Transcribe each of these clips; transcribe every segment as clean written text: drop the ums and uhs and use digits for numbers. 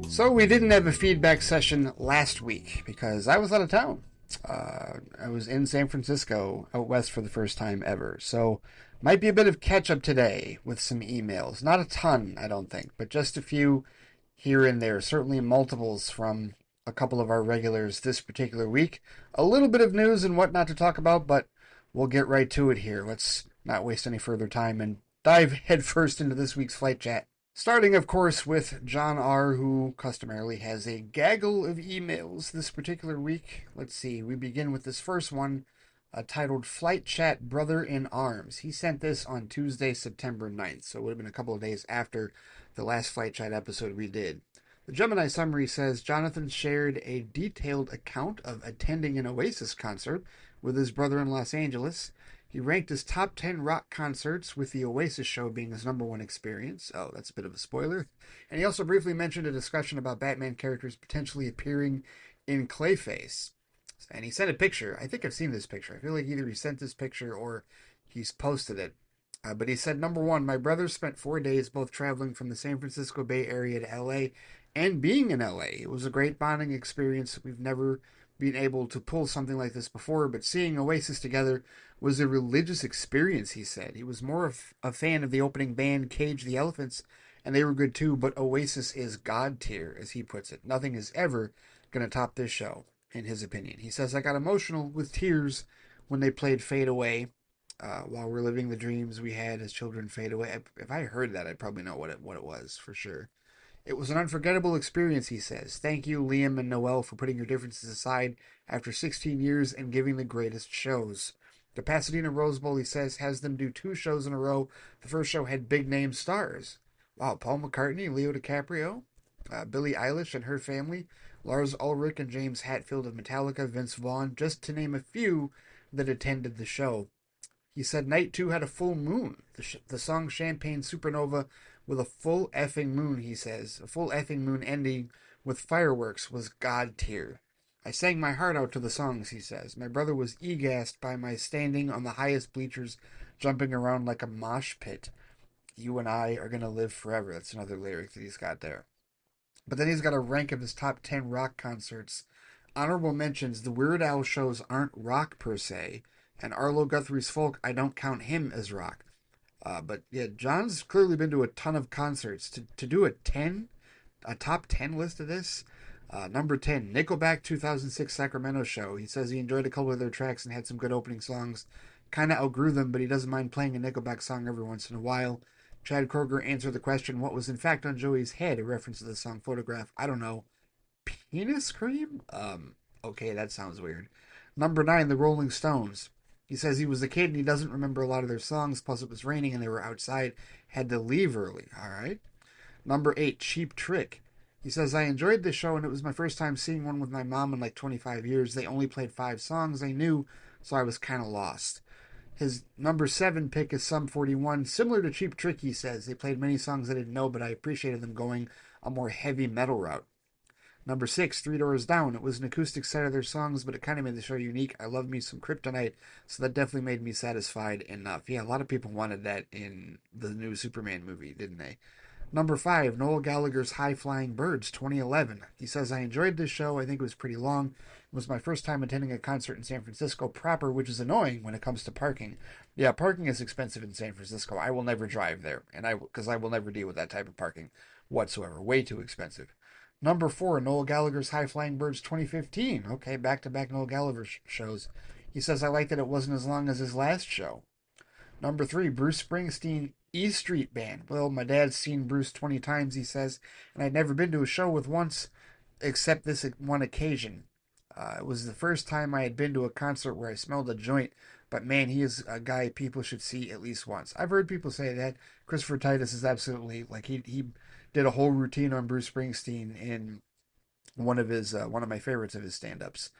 So we didn't have a feedback session last week because I was out of town. I was in San Francisco, out west for the first time ever. So might be a bit of catch up today with some emails. Not a ton, I don't think, but just a few here and there. Certainly multiples from a couple of our regulars this particular week. A little bit of news and whatnot to talk about, but we'll get right to it here. Let's not waste any further time and dive headfirst into this week's flight chat. Starting, of course, with John R., who customarily has a gaggle of emails this particular week. Let's see, we begin with this first one titled Flight Chat Brother in Arms. He sent this on Tuesday, September 9th, so it would have been a couple of days after the last Flight Chat episode we did. The Gemini summary says Jonathan shared a detailed account of attending an Oasis concert with his brother in Los Angeles. He ranked his top 10 rock concerts, with the Oasis show being his number one experience. Oh, that's a bit of a spoiler. And he also briefly mentioned a discussion about Batman characters potentially appearing in Clayface. And he sent a picture. I think I've seen this picture. I feel like either he sent this picture or he's posted it. But he said, number one, my brother spent 4 days both traveling from the San Francisco Bay Area to LA and being in LA. It was a great bonding experience. We've never been able to pull something like this before, but seeing Oasis together was a religious experience, he said. He was more of a fan of the opening band, Cage the Elephants, and they were good too, but Oasis is God tier, as he puts it. Nothing is ever going to top this show, in his opinion. He says, I got emotional with tears when they played Fade Away, while we're living the dreams we had as children fade away. If I heard that, I'd probably know what it was, for sure. It was an unforgettable experience, he says. Thank you, Liam and Noel, for putting your differences aside after 16 years and giving the greatest shows. The Pasadena Rose Bowl, he says, has them do 2 shows in a row. The first show had big-name stars. Wow, Paul McCartney, Leo DiCaprio, Billie Eilish and her family, Lars Ulrich and James Hetfield of Metallica, Vince Vaughn, just to name a few that attended the show. He said night 2 had a full moon. The song Champagne Supernova with a full effing moon, he says. A full effing moon ending with fireworks was God tier. I sang my heart out to the songs, he says. My brother was egassed by my standing on the highest bleachers, jumping around like a mosh pit. You and I are going to live forever. That's another lyric that he's got there. But then he's got a rank of his top 10 rock concerts. Honorable mentions, the Weird Al shows aren't rock per se, and Arlo Guthrie's folk, I don't count him as rock. But yeah, John's clearly been to a ton of concerts. To do a top 10 list of this, number 10, Nickelback 2006 Sacramento show. He says he enjoyed a couple of their tracks and had some good opening songs. Kind of outgrew them, but he doesn't mind playing a Nickelback song every once in a while. Chad Kroger answered the question, what was in fact on Joey's head, a reference to the song Photograph. I don't know. Penis cream? Okay, that sounds weird. Number 9, the Rolling Stones. He says he was a kid and he doesn't remember a lot of their songs, plus it was raining and they were outside, had to leave early. Alright. Number 8, Cheap Trick. He says, I enjoyed this show and it was my first time seeing one with my mom in like 25 years. They only played 5 songs I knew, so I was kind of lost. His number 7 pick is Sum 41. Similar to Cheap Trick, he says. They played many songs I didn't know, but I appreciated them going a more heavy metal route. Number 6, Three Doors Down. It was an acoustic set of their songs, but it kind of made the show unique. I love me some Kryptonite, so that definitely made me satisfied enough. Yeah, a lot of people wanted that in the new Superman movie, didn't they? Number 5, Noel Gallagher's High Flying Birds, 2011. He says, I enjoyed this show. I think it was pretty long. It was my first time attending a concert in San Francisco proper, which is annoying when it comes to parking. Yeah, parking is expensive in San Francisco. I will never drive there, because I will never deal with that type of parking whatsoever. Way too expensive. Number 4, Noel Gallagher's High Flying Birds 2015. Okay, back-to-back Noel Gallagher shows. He says, I like that it wasn't as long as his last show. Number 3, Bruce Springsteen E Street Band. Well, my dad's seen Bruce 20 times, he says, and I'd never been to a show with once except this one occasion. It was the first time I had been to a concert where I smelled a joint, but man, he is a guy people should see at least once. I've heard people say that. Christopher Titus is absolutely, like, he did a whole routine on Bruce Springsteen in one of my favorites of his stand-ups.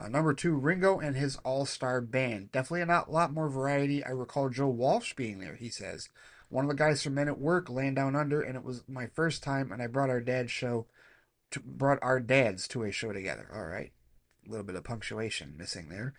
Number 2, Ringo and his all-star band. Definitely a lot more variety. I recall Joe Walsh being there, he says. One of the guys from Men at Work, Land Down Under, and it was my first time, and I brought our dads to a show together. All right. A little bit of punctuation missing there.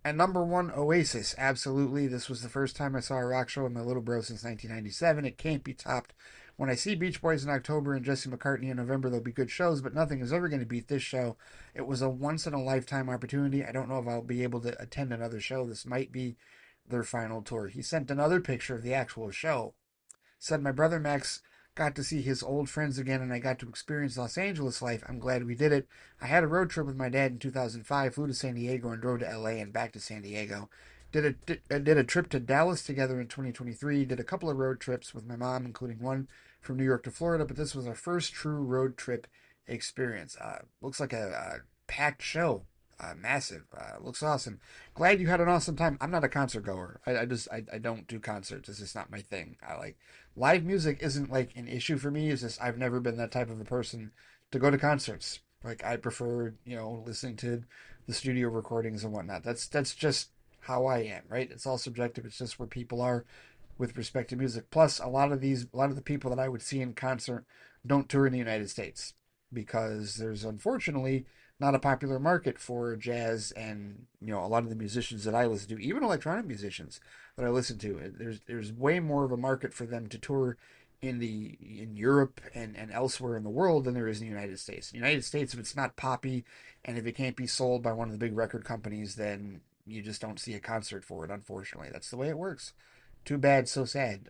And number 1, Oasis. Absolutely. This was the first time I saw a rock show with my little bro since 1997. It can't be topped. When I see Beach Boys in October and Jesse McCartney in November, there'll be good shows, but nothing is ever going to beat this show. It was a once in a lifetime opportunity. I don't know if I'll be able to attend another show. This might be their final tour. He sent another picture of the actual show. Said my brother Max got to see his old friends again and I got to experience Los Angeles life. I'm glad we did it. I had a road trip with my dad in 2005, flew to San Diego and drove to LA and back to San Diego. Did a trip to Dallas together in 2023. Did a couple of road trips with my mom, including one from New York to Florida. But this was our first true road trip experience. Looks like a packed show. Massive. Looks awesome. Glad you had an awesome time. I'm not a concert goer. I don't do concerts. It's just not my thing. I like live music isn't like an issue for me. It's just I've never been that type of a person to go to concerts. Like I prefer, listening to the studio recordings and whatnot. That's just how I am, right? It's all subjective. It's just where people are with respect to music. Plus, a lot of the people that I would see in concert don't tour in the United States because there's unfortunately not a popular market for jazz and a lot of the musicians that I listen to, even electronic musicians that I listen to. There's way more of a market for them to tour in Europe and elsewhere in the world than there is in the United States. In the United States, if it's not poppy and if it can't be sold by one of the big record companies, then you just don't see a concert for it. Unfortunately, that's the way it works. Too bad, so sad.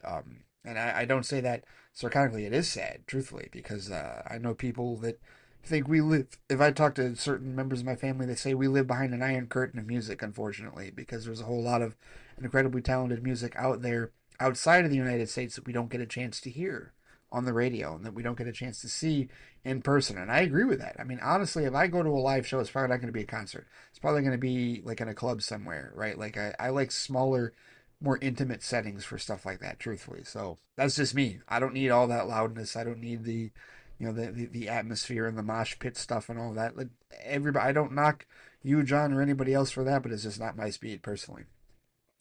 And I don't say that sarcastically. It is sad, truthfully, because I know people that think we live. If I talk to certain members of my family, they say we live behind an iron curtain of music, unfortunately, because there's a whole lot of incredibly talented music out there outside of the United States that we don't get a chance to hear on the radio and that we don't get a chance to see in person. And I agree with that. I mean, honestly, if I go to a live show, it's probably not going to be a concert. It's probably going to be like in a club somewhere, right? Like I like smaller, more intimate settings for stuff like that, truthfully. So that's just me. I don't need all that loudness. I don't need the atmosphere and the mosh pit stuff and all that. Like, everybody, I don't knock you, John, or anybody else for that, but it's just not my speed personally.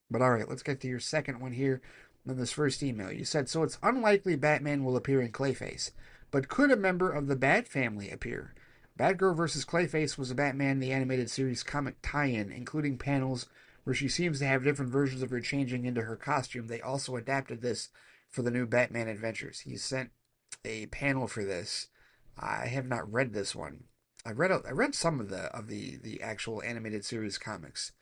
But all right, let's get to your second one here. In this first email, you said, so it's unlikely Batman will appear in Clayface, but could a member of the Bat family appear? Batgirl vs. Clayface was a Batman the Animated Series comic tie-in, including panels where she seems to have different versions of her changing into her costume. They also adapted this for the new Batman Adventures. He sent a panel for this. I have not read this one. I read some of the actual animated series comics,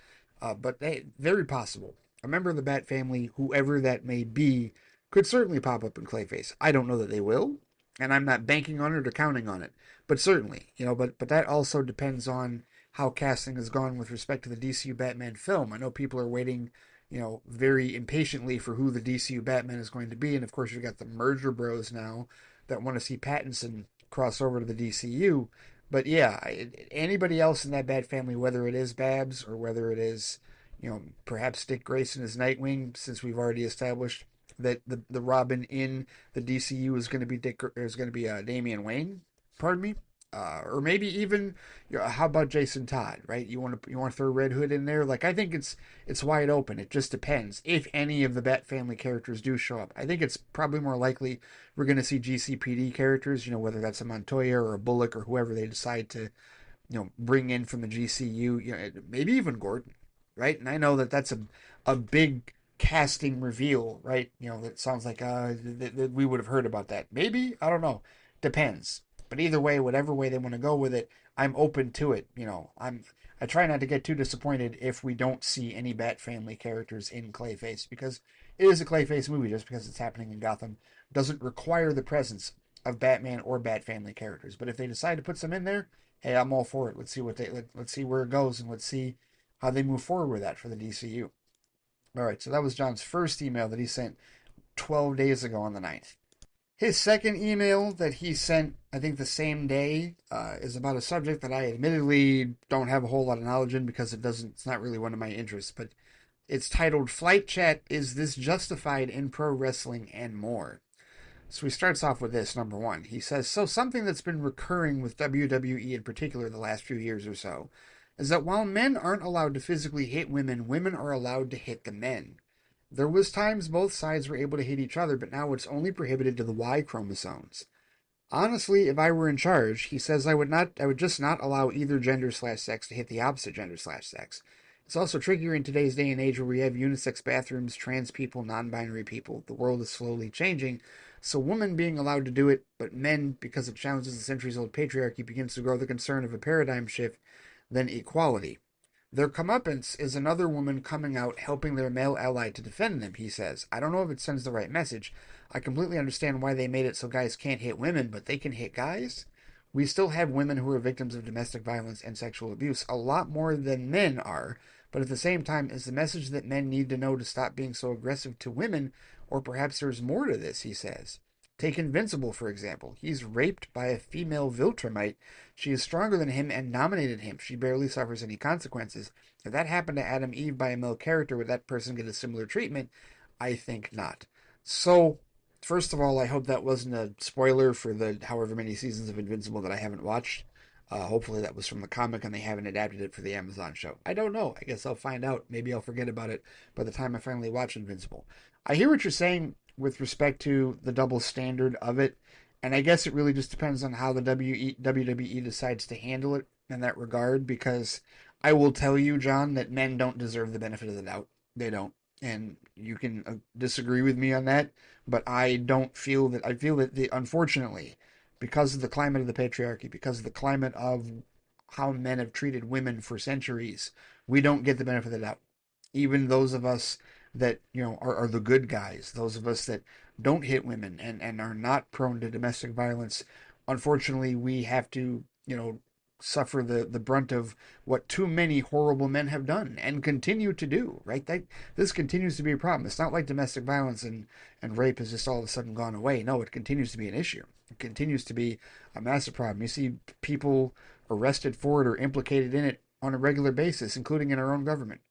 but very possible. A member of the Bat family, whoever that may be, could certainly pop up in Clayface. I don't know that they will, and I'm not banking on it or counting on it, but certainly, but that also depends on how casting has gone with respect to the DCU Batman film. I know people are waiting, very impatiently for who the DCU Batman is going to be, and of course you've got the merger bros now that want to see Pattinson cross over to the DCU. But yeah, anybody else in that Bat family, whether it is Babs or whether it is, perhaps Dick Grayson as Nightwing, since we've already established that the Robin in the DCU is going to be Damian Wayne. Pardon me. Or maybe even, how about Jason Todd, right? You want to throw Red Hood in there? Like I think it's wide open. It just depends if any of the Bat family characters do show up. I think it's probably more likely we're going to see GCPD characters. Whether that's a Montoya or a Bullock or whoever they decide to bring in from the GCU. Maybe even Gordon, right? And I know that that's a big casting reveal, right? That sounds like that we would have heard about that. Maybe, I don't know. Depends. But either way, whatever way they want to go with it, I'm open to it. I try not to get too disappointed if we don't see any Bat family characters in Clayface, because it is a Clayface movie. Just because it's happening in Gotham doesn't require the presence of Batman or Bat family characters. But if they decide to put some in there, hey, I'm all for it. Let's see where it goes, and let's see how they move forward with that for the DCU. All right, so that was John's first email that he sent 12 days ago on the 9th. His second email that he sent, I think the same day, is about a subject that I admittedly don't have a whole lot of knowledge in because it's not really one of my interests, but it's titled Flight Chat, Is This Justified in Pro Wrestling and More? So he starts off with this, number one. He says, so something that's been recurring with WWE in particular the last few years or so is that while men aren't allowed to physically hit women, women are allowed to hit the men. There was times both sides were able to hit each other, but now it's only prohibited to the Y chromosomes. Honestly, if I were in charge, he says I would just not allow either gender/sex to hit the opposite gender/sex. It's also trickier in today's day and age where we have unisex bathrooms, trans people, non-binary people. The world is slowly changing, So women being allowed to do it, but men, because it challenges the centuries-old patriarchy, begins to grow the concern of a paradigm shift, then equality. Their comeuppance is another woman coming out helping their male ally to defend them, he says. I don't know if it sends the right message. I completely understand why they made it so guys can't hit women, but they can hit guys? We still have women who are victims of domestic violence and sexual abuse, a lot more than men are, but at the same time, is the message that men need to know to stop being so aggressive to women, or perhaps there's more to this, he says. Take Invincible, for example. He's raped by a female Viltrumite. She is stronger than him and nominated him. She barely suffers any consequences. If that happened to Adam Eve by a male character, would that person get a similar treatment? I think not. So, first of all, I hope that wasn't a spoiler for the however many seasons of Invincible that I haven't watched. Hopefully that was from the comic and they haven't adapted it for the Amazon show. I don't know. I guess I'll find out. Maybe I'll forget about it by the time I finally watch Invincible. I hear what you're saying with respect to the double standard of it, and I guess it really just depends on how the WWE decides to handle it in that regard, because I will tell you, John, that men don't deserve the benefit of the doubt. They don't. And you can disagree with me on that, but I don't feel that. I feel that, unfortunately, because of the climate of the patriarchy, because of the climate of how men have treated women for centuries, we don't get the benefit of the doubt. Even those of us that, are the good guys, those of us that don't hit women and are not prone to domestic violence, unfortunately, we have to, suffer the brunt of what too many horrible men have done and continue to do, right? This continues to be a problem. It's not like domestic violence and rape has just all of a sudden gone away. No, it continues to be an issue. It continues to be a massive problem. You see people arrested for it or implicated in it on a regular basis, including in our own government.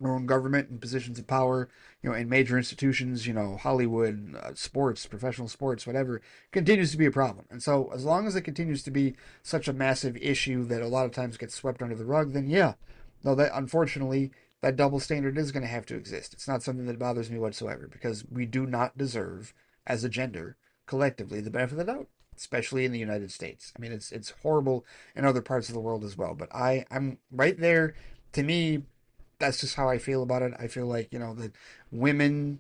Our own government and positions of power, in major institutions, Hollywood, sports, professional sports, whatever, continues to be a problem. And so, as long as it continues to be such a massive issue that a lot of times gets swept under the rug, then yeah, no, that unfortunately, that double standard is going to have to exist. It's not something that bothers me whatsoever because we do not deserve, as a gender, collectively, the benefit of the doubt, especially in the United States. I mean, it's horrible in other parts of the world as well, but I'm right there. To me, that's just how I feel about it. I feel like, the women,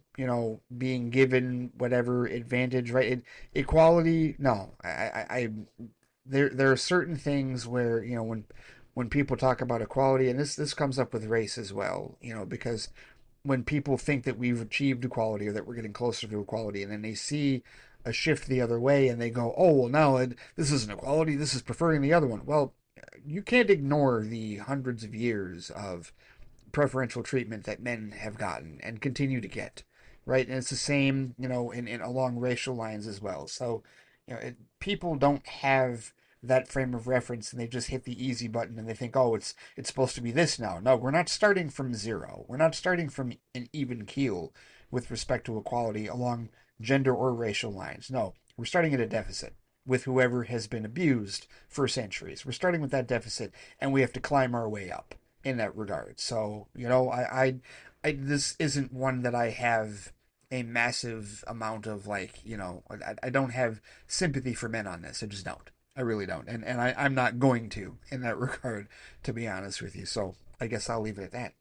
being given whatever advantage, right? Equality, no. There are certain things where, when people talk about equality, and this comes up with race as well, because when people think that we've achieved equality or that we're getting closer to equality, and then they see a shift the other way and they go, oh, well, now this isn't equality, this is preferring the other one. Well, you can't ignore the hundreds of years of preferential treatment that men have gotten and continue to get, right? And it's the same, in along racial lines as well. So, people don't have that frame of reference and they just hit the easy button and they think, oh, it's supposed to be this now. No, we're not starting from zero. We're not starting from an even keel with respect to equality along gender or racial lines. No, we're starting at a deficit with whoever has been abused for centuries. We're starting with that deficit and we have to climb our way up in that regard. So, this isn't one that I have a massive amount of I don't have sympathy for men on this. I just don't. I really don't. And I'm not going to in that regard, to be honest with you. So I guess I'll leave it at that.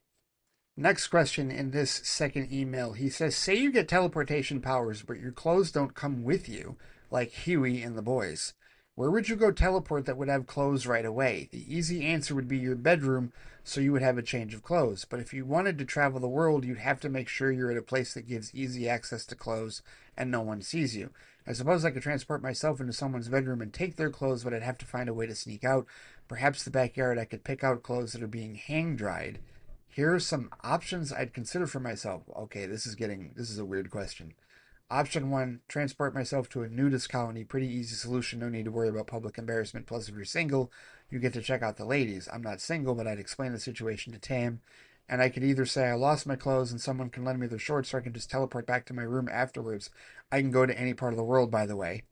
Next question in this second email. He says, say you get teleportation powers, but your clothes don't come with you, like Huey and the boys. Where would you go teleport that would have clothes right away? The easy answer would be your bedroom, so you would have a change of clothes. But if you wanted to travel the world, you'd have to make sure you're at a place that gives easy access to clothes and no one sees you. I suppose I could transport myself into someone's bedroom and take their clothes, but I'd have to find a way to sneak out. Perhaps the backyard I could pick out clothes that are being hang dried. Here are some options I'd consider for myself. Okay, this is a weird question. Option one, transport myself to a nudist colony. Pretty easy solution. No need to worry about public embarrassment. Plus, if you're single, you get to check out the ladies. I'm not single, but I'd explain the situation to Tam. And I could either say I lost my clothes and someone can lend me their shorts so I can just teleport back to my room afterwards. I can go to any part of the world, by the way.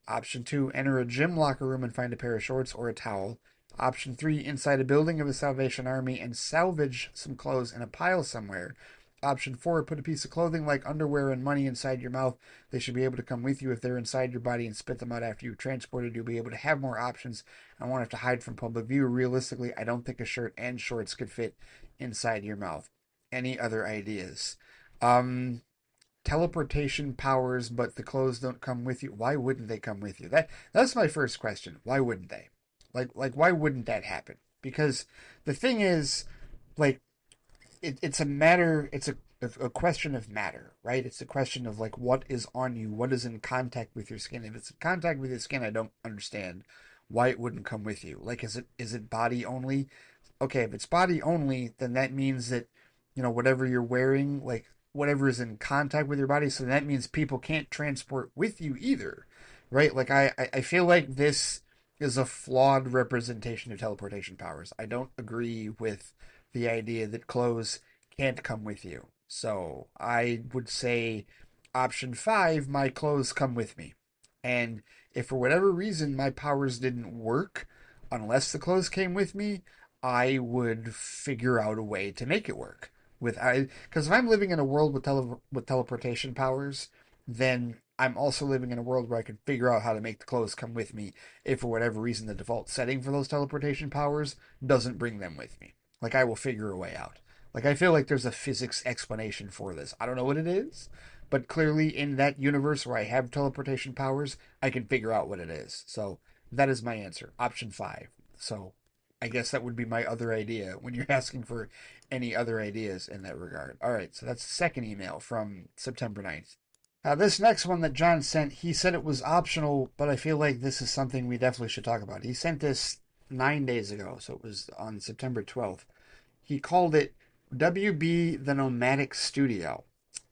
Option 2, enter a gym locker room and find a pair of shorts or a towel. Option 3, inside a building of the Salvation Army and salvage some clothes in a pile somewhere. Option 4, put a piece of clothing like underwear and money inside your mouth. They should be able to come with you if they're inside your body and spit them out after you've transported. You'll be able to have more options and won't have to hide from public view. Realistically, I don't think a shirt and shorts could fit inside your mouth. Any other ideas? Um, teleportation powers, but the clothes don't come with you. Why wouldn't they come with you? That's my first question. Why wouldn't they? Like why wouldn't that happen? Because the thing is, like, it's a matter. It's a question of matter, right? It's a question of like what is on you, what is in contact with your skin. If it's in contact with your skin, I don't understand why it wouldn't come with you. Like, is it body only? Okay, if it's body only, then that means that, whatever you're wearing, like whatever is in contact with your body, so that means people can't transport with you either, right? Like I feel like this is a flawed representation of teleportation powers. I don't agree with the idea that clothes can't come with you. So I would say option five, my clothes come with me. And if for whatever reason my powers didn't work, unless the clothes came with me, I would figure out a way to make it work. Because if I'm living in a world with teleportation powers, then I'm also living in a world where I can figure out how to make the clothes come with me if for whatever reason the default setting for those teleportation powers doesn't bring them with me. Like, I will figure a way out. Like, I feel like there's a physics explanation for this. I don't know what it is, but clearly in that universe where I have teleportation powers, I can figure out what it is. So that is my answer. Option five. So I guess that would be my other idea when you're asking for any other ideas in that regard. All right, so that's the second email from September 9th. This next one that John sent, he said it was optional, but I feel like this is something we definitely should talk about. He sent this 9 days ago, so it was on September 12th. He called it WB the Nomadic Studio.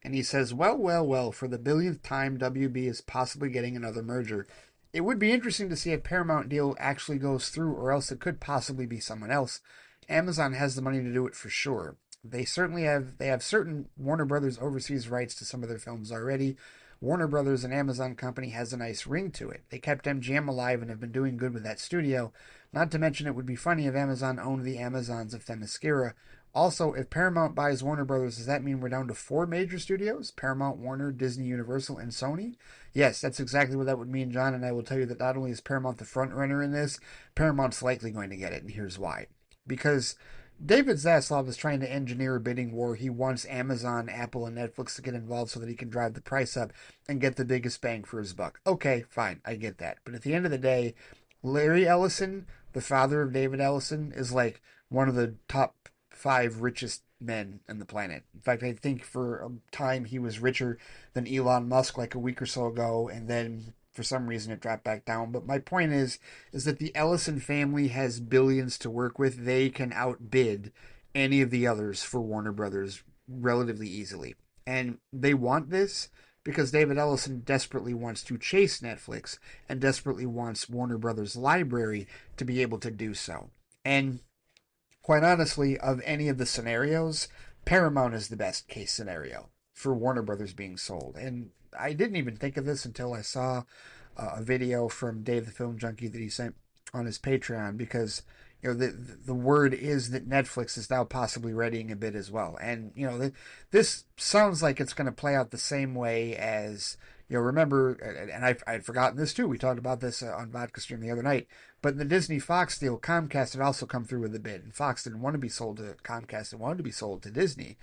And he says, well, well, well, for the billionth time, WB is possibly getting another merger. It would be interesting to see if Paramount deal actually goes through, or else it could possibly be someone else. Amazon has the money to do it for sure. They have certain Warner Brothers overseas rights to some of their films already. Warner Brothers, an Amazon company, has a nice ring to it. They kept MGM alive and have been doing good with that studio. Not to mention, it would be funny if Amazon owned the Amazons of Themyscira. Also, if Paramount buys Warner Brothers, does that mean we're down to four major studios? Paramount, Warner, Disney, Universal, and Sony? Yes, that's exactly what that would mean, John, and I will tell you that not only is Paramount the front runner in this, Paramount's likely going to get it, and here's why. Because David Zaslav is trying to engineer a bidding war. He wants Amazon, Apple, and Netflix to get involved so that he can drive the price up and get the biggest bang for his buck. Okay, fine, I get that. But at the end of the day, Larry Ellison, the father of David Ellison, is like one of the top five richest men on the planet. In fact, I think for a time he was richer than Elon Musk like a week or so ago, and then for some reason it dropped back down. But my point is that the Ellison family has billions to work with. They can outbid any of the others for Warner Brothers relatively easily. And they want this because David Ellison desperately wants to chase Netflix and desperately wants Warner Brothers' library to be able to do so. And quite honestly, of any of the scenarios, Paramount is the best case scenario for Warner Brothers being sold. And I didn't even think of this until I saw a video from Dave the Film Junkie that he sent on his Patreon, because the word is that Netflix is now possibly readying a bid as well. And this sounds like it's going to play out the same way as, remember, and I'd forgotten this too. We talked about this on Vodka Stream the other night. But in the Disney Fox deal, Comcast had also come through with a bid. And Fox didn't want to be sold to Comcast. It wanted to be sold to Disney.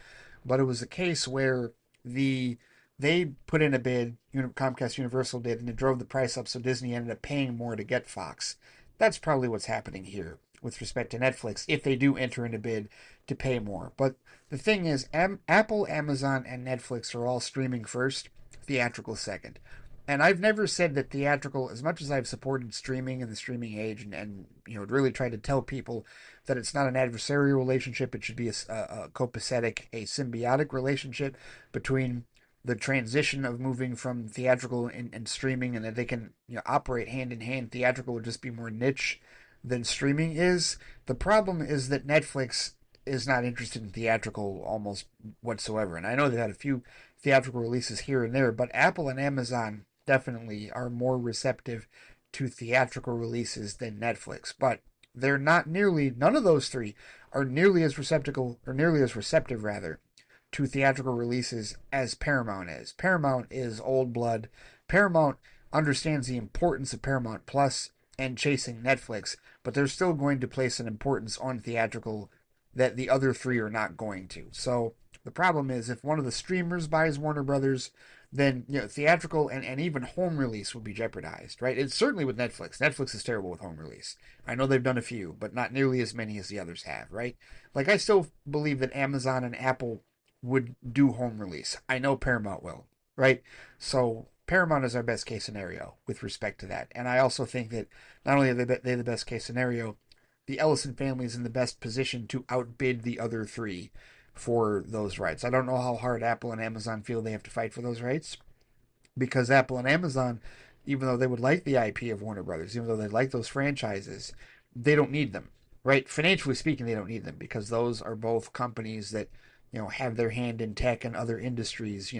But it was a case where they put in a bid, Comcast Universal did, and it drove the price up, so Disney ended up paying more to get Fox. That's probably what's happening here with respect to Netflix, if they do enter in a bid to pay more. But the thing is, Apple, Amazon, and Netflix are all streaming first, theatrical second. And I've never said that theatrical, as much as I've supported streaming and the streaming age, and really tried to tell people that it's not an adversarial relationship, it should be a copacetic, a symbiotic relationship between the transition of moving from theatrical and streaming, and that they can operate hand in hand. Theatrical would just be more niche than streaming is. The problem is that Netflix is not interested in theatrical almost whatsoever. And I know they've had a few theatrical releases here and there, but Apple and Amazon definitely are more receptive to theatrical releases than Netflix. But they're not nearly, none of those three are nearly as receptive rather, to theatrical releases as Paramount is. Paramount is old blood. Paramount understands the importance of Paramount Plus and chasing Netflix, but they're still going to place an importance on theatrical that the other three are not going to. So The problem is if one of the streamers buys Warner Brothers, then theatrical and even home release will be jeopardized, right? It's certainly with Netflix. Netflix is terrible with home release. I know they've done a few, but not nearly as many as the others have, right? Like I still believe that Amazon and Apple would do home release. I know Paramount will, right? So Paramount is our best case scenario with respect to that. And I also think that not only are they the best case scenario, the Ellison family is in the best position to outbid the other three for those rights. I don't know how hard Apple and Amazon feel they have to fight for those rights, because Apple and Amazon, even though they would like the IP of Warner Brothers, even though they like those franchises, they don't need them, right? Financially speaking, they don't need them because those are both companies that have their hand in tech and other industries,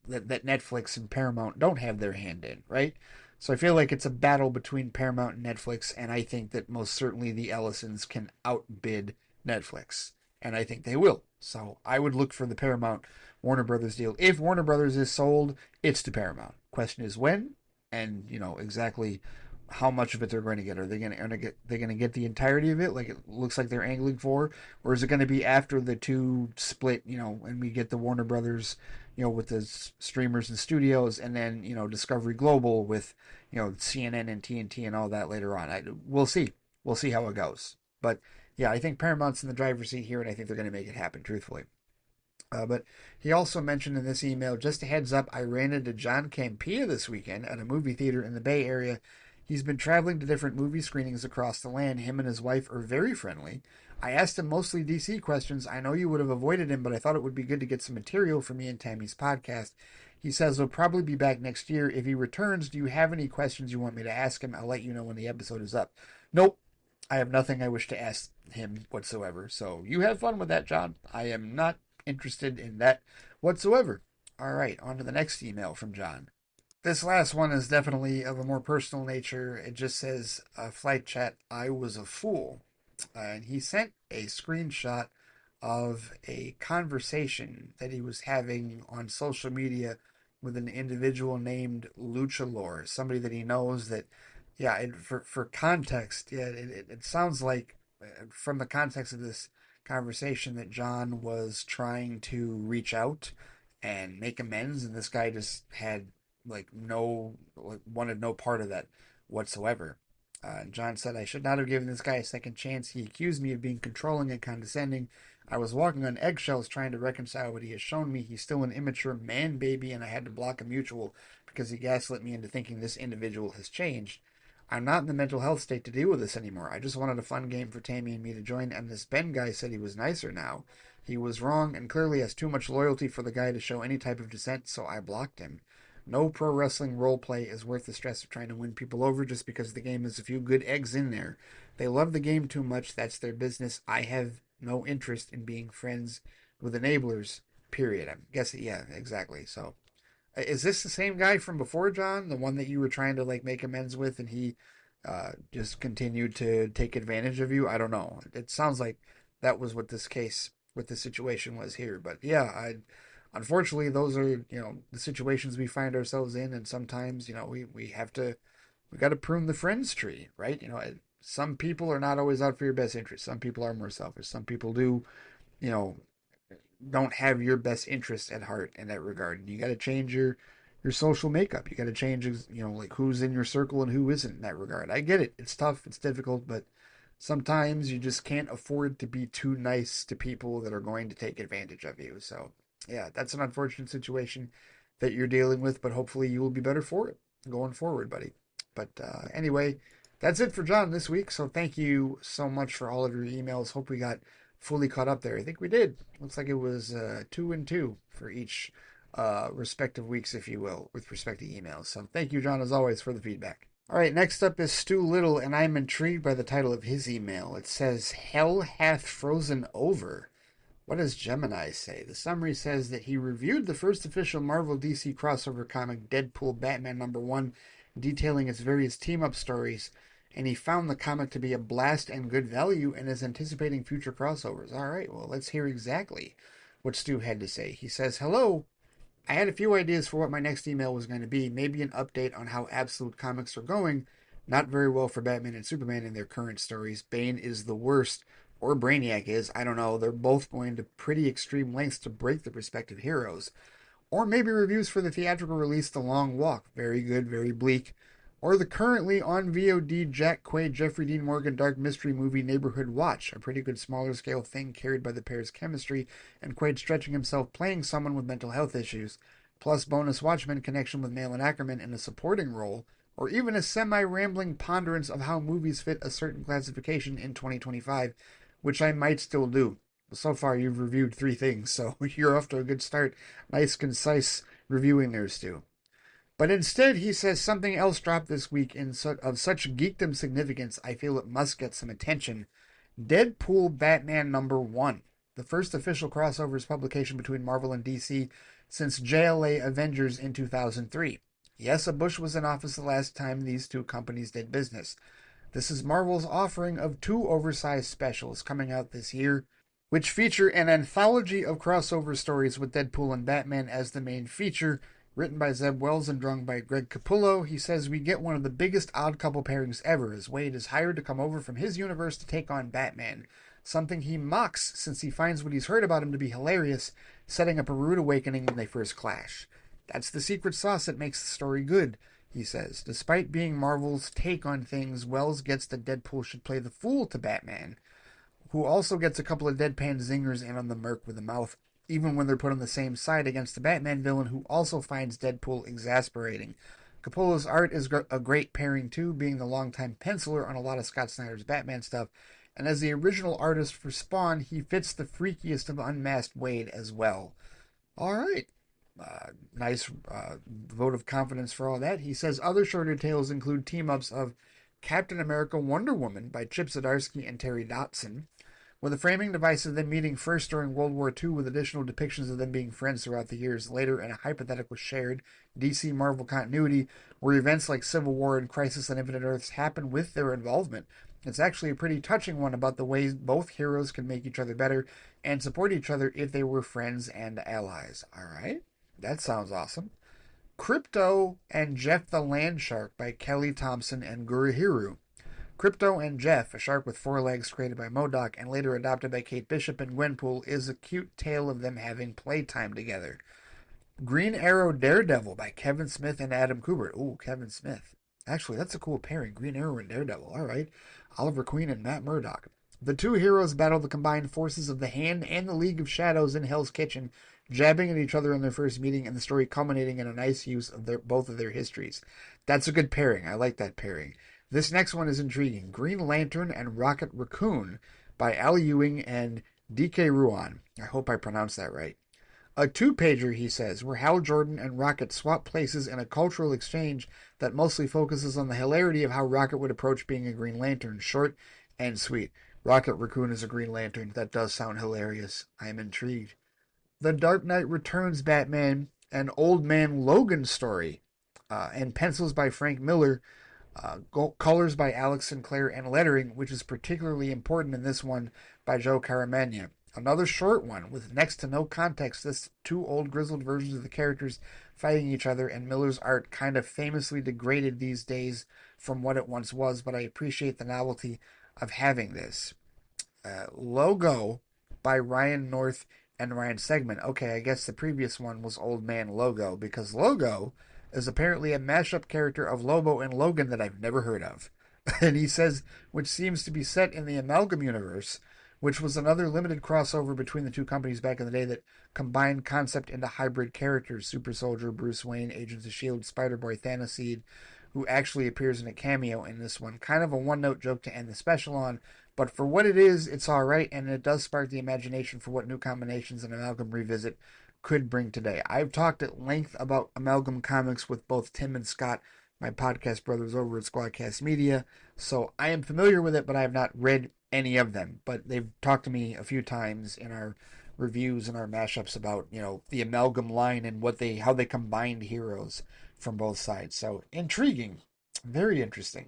that Netflix and Paramount don't have their hand in, right? So I feel like it's a battle between Paramount and Netflix, and I think that most certainly the Ellisons can outbid Netflix, and I think they will. So I would look for the Paramount Warner Brothers deal. If Warner Brothers is sold, it's to Paramount. Question is when, and exactly how much of it they're going to get. Are they going to get? They're going to get the entirety of it, like it looks like they're angling for, or is it going to be after the two split? And we get the Warner Brothers, with the streamers and studios, and then Discovery Global with CNN and TNT and all that later on. We'll see. We'll see how it goes. But yeah, I think Paramount's in the driver's seat here, and I think they're going to make it happen. Truthfully. But he also mentioned in this email, just a heads up, I ran into John Campea this weekend at a movie theater in the Bay Area. He's been traveling to different movie screenings across the land. Him and his wife are very friendly. I asked him mostly DC questions. I know you would have avoided him, but I thought it would be good to get some material for me and Tammy's podcast. He says he'll probably be back next year. If he returns, do you have any questions you want me to ask him? I'll let you know when the episode is up. Nope. I have nothing I wish to ask him whatsoever. So you have fun with that, John. I am not interested in that whatsoever. All right, on to the next email from John. This last one is definitely of a more personal nature. It just says, Flight Chat, I was a fool. And he sent a screenshot of a conversation that he was having on social media with an individual named Luchalore, somebody that he knows that, yeah, for context, yeah, it sounds like, from the context of this conversation, that John was trying to reach out and make amends, and this guy just had wanted no part of that whatsoever. John said, I should not have given this guy a second chance. He accused me of being controlling and condescending. I was walking on eggshells trying to reconcile what he has shown me. He's still an immature man baby, and I had to block a mutual because he gaslit me into thinking this individual has changed. I'm not in the mental health state to deal with this anymore. I just wanted a fun game for Tammy and me to join, and this Ben guy said he was nicer now. He was wrong and clearly has too much loyalty for the guy to show any type of dissent, so I blocked him. No pro wrestling role play is worth the stress of trying to win people over just because the game has a few good eggs in there. They love the game too much. That's their business. I have no interest in being friends with enablers, period. I'm guessing, yeah, exactly. So, is this the same guy from before, John? The one that you were trying to make amends with, and he just continued to take advantage of you? I don't know. It sounds like that was what the situation was here. But yeah, unfortunately, those are the situations we find ourselves in, and sometimes we got to prune the friends tree, right? Some people are not always out for your best interest. Some people are more selfish. Some people do, you know, don't have your best interests at heart in that regard. And you got to change your social makeup. You got to change, who's in your circle and who isn't in that regard. I get it. It's tough. It's difficult, but sometimes you just can't afford to be too nice to people that are going to take advantage of you. So, yeah, that's an unfortunate situation that you're dealing with, but hopefully you will be better for it going forward, buddy. But anyway, that's it for John this week. So thank you so much for all of your emails. Hope we got fully caught up there. I think we did. Looks like it was 2 and 2 for each respective weeks, if you will, with respect to emails. So thank you, John, as always, for the feedback. All right, next up is Stu Little, and I'm intrigued by the title of his email. It says, Hell Hath Frozen Over. What does Gemini say? The summary says that he reviewed the first official Marvel DC crossover comic, Deadpool Batman #1, detailing its various team-up stories, and he found the comic to be a blast and good value and is anticipating future crossovers. All right, well, let's hear exactly what Stu had to say. He says, Hello. I had a few ideas for what my next email was going to be. Maybe an update on how Absolute Comics are going. Not very well for Batman and Superman in their current stories. Bane is the worst, or Brainiac is. I don't know. They're both going to pretty extreme lengths to break their respective heroes. Or maybe reviews for the theatrical release The Long Walk. Very good, very bleak. Or the currently on VOD Jack Quaid, Jeffrey Dean Morgan dark mystery movie Neighborhood Watch, a pretty good smaller scale thing carried by the pair's chemistry and Quaid stretching himself playing someone with mental health issues, plus bonus Watchmen connection with Malin Ackerman in a supporting role, or even a semi-rambling ponderance of how movies fit a certain classification in 2025, which I might still do. So far, you've reviewed 3 things, so you're off to a good start. Nice, concise reviewing there, Stu. But instead, he says something else dropped this week of such geekdom significance, I feel it must get some attention. Deadpool Batman #1, the first official crossovers publication between Marvel and DC since JLA Avengers in 2003. Yes, a Bush was in office the last time these two companies did business. This is Marvel's offering of 2 oversized specials coming out this year, which feature an anthology of crossover stories with Deadpool and Batman as the main feature, written by Zeb Wells and drawn by Greg Capullo. He says we get one of the biggest odd couple pairings ever, as Wade is hired to come over from his universe to take on Batman, something he mocks since he finds what he's heard about him to be hilarious, setting up a rude awakening when they first clash. That's the secret sauce that makes the story good, he says. Despite being Marvel's take on things, Wells gets that Deadpool should play the fool to Batman, who also gets a couple of deadpan zingers in on the Merc with a mouth, even when they're put on the same side against the Batman villain, who also finds Deadpool exasperating. Capullo's art is a great pairing too, being the longtime penciler on a lot of Scott Snyder's Batman stuff, and as the original artist for Spawn, he fits the freakiest of unmasked Wade as well. All right. Nice vote of confidence for all that. He says other shorter tales include team-ups of Captain America Wonder Woman by Chip Zdarsky and Terry Dotson, with a framing device of them meeting first during World War II with additional depictions of them being friends throughout the years later in a hypothetical shared DC-Marvel continuity where events like Civil War and Crisis on Infinite Earths happen with their involvement. It's actually a pretty touching one about the ways both heroes can make each other better and support each other if they were friends and allies. All right, that sounds awesome. Crypto and Jeff the Land Shark by Kelly Thompson and Gurihiru. Crypto and Jeff, a shark with 4 legs created by MODOK and later adopted by Kate Bishop and Gwenpool, is a cute tale of them having playtime together. Green Arrow Daredevil by Kevin Smith and Adam Kubert. Ooh, Kevin Smith. Actually, that's a cool pairing. Green Arrow and Daredevil. All right. Oliver Queen and Matt Murdock. The 2 heroes battle the combined forces of the Hand and the League of Shadows in Hell's Kitchen, jabbing at each other in their first meeting, and the story culminating in a nice use of both of their histories. That's a good pairing. I like that pairing. This next one is intriguing. Green Lantern and Rocket Raccoon by Al Ewing and D.K. Ruan. I hope I pronounced that right. A 2-pager, he says, where Hal Jordan and Rocket swap places in a cultural exchange that mostly focuses on the hilarity of how Rocket would approach being a Green Lantern. Short and sweet. Rocket Raccoon is a Green Lantern. That does sound hilarious. I am intrigued. The Dark Knight Returns Batman, an Old Man Logan story, and pencils by Frank Miller, colors by Alex Sinclair, and lettering, which is particularly important in this one, by Joe Caramagna. Another short one with next to no context. This 2 old grizzled versions of the characters fighting each other, and Miller's art kind of famously degraded these days from what it once was, but I appreciate the novelty of having this. Logo by Ryan North and Ryan Segman. Okay, I guess the previous one was Old Man Logo, because Logo is apparently a mashup character of Lobo and Logan that I've never heard of. And he says, which seems to be set in the Amalgam universe, which was another limited crossover between the 2 companies back in the day that combined concept into hybrid characters. Super Soldier, Bruce Wayne, Agents of S.H.I.E.L.D., Spider-Boy, Thanaseed, who actually appears in a cameo in this one. Kind of a one-note joke to end the special on, but for what it is, it's alright, and it does spark the imagination for what new combinations an Amalgam Revisit could bring today. I've talked at length about Amalgam Comics with both Tim and Scott, my podcast brothers over at Squadcast Media, so I am familiar with it, but I have not read any of them. But they've talked to me a few times in our reviews and our mashups about, the Amalgam line and how they combined heroes from both sides. So intriguing, very interesting.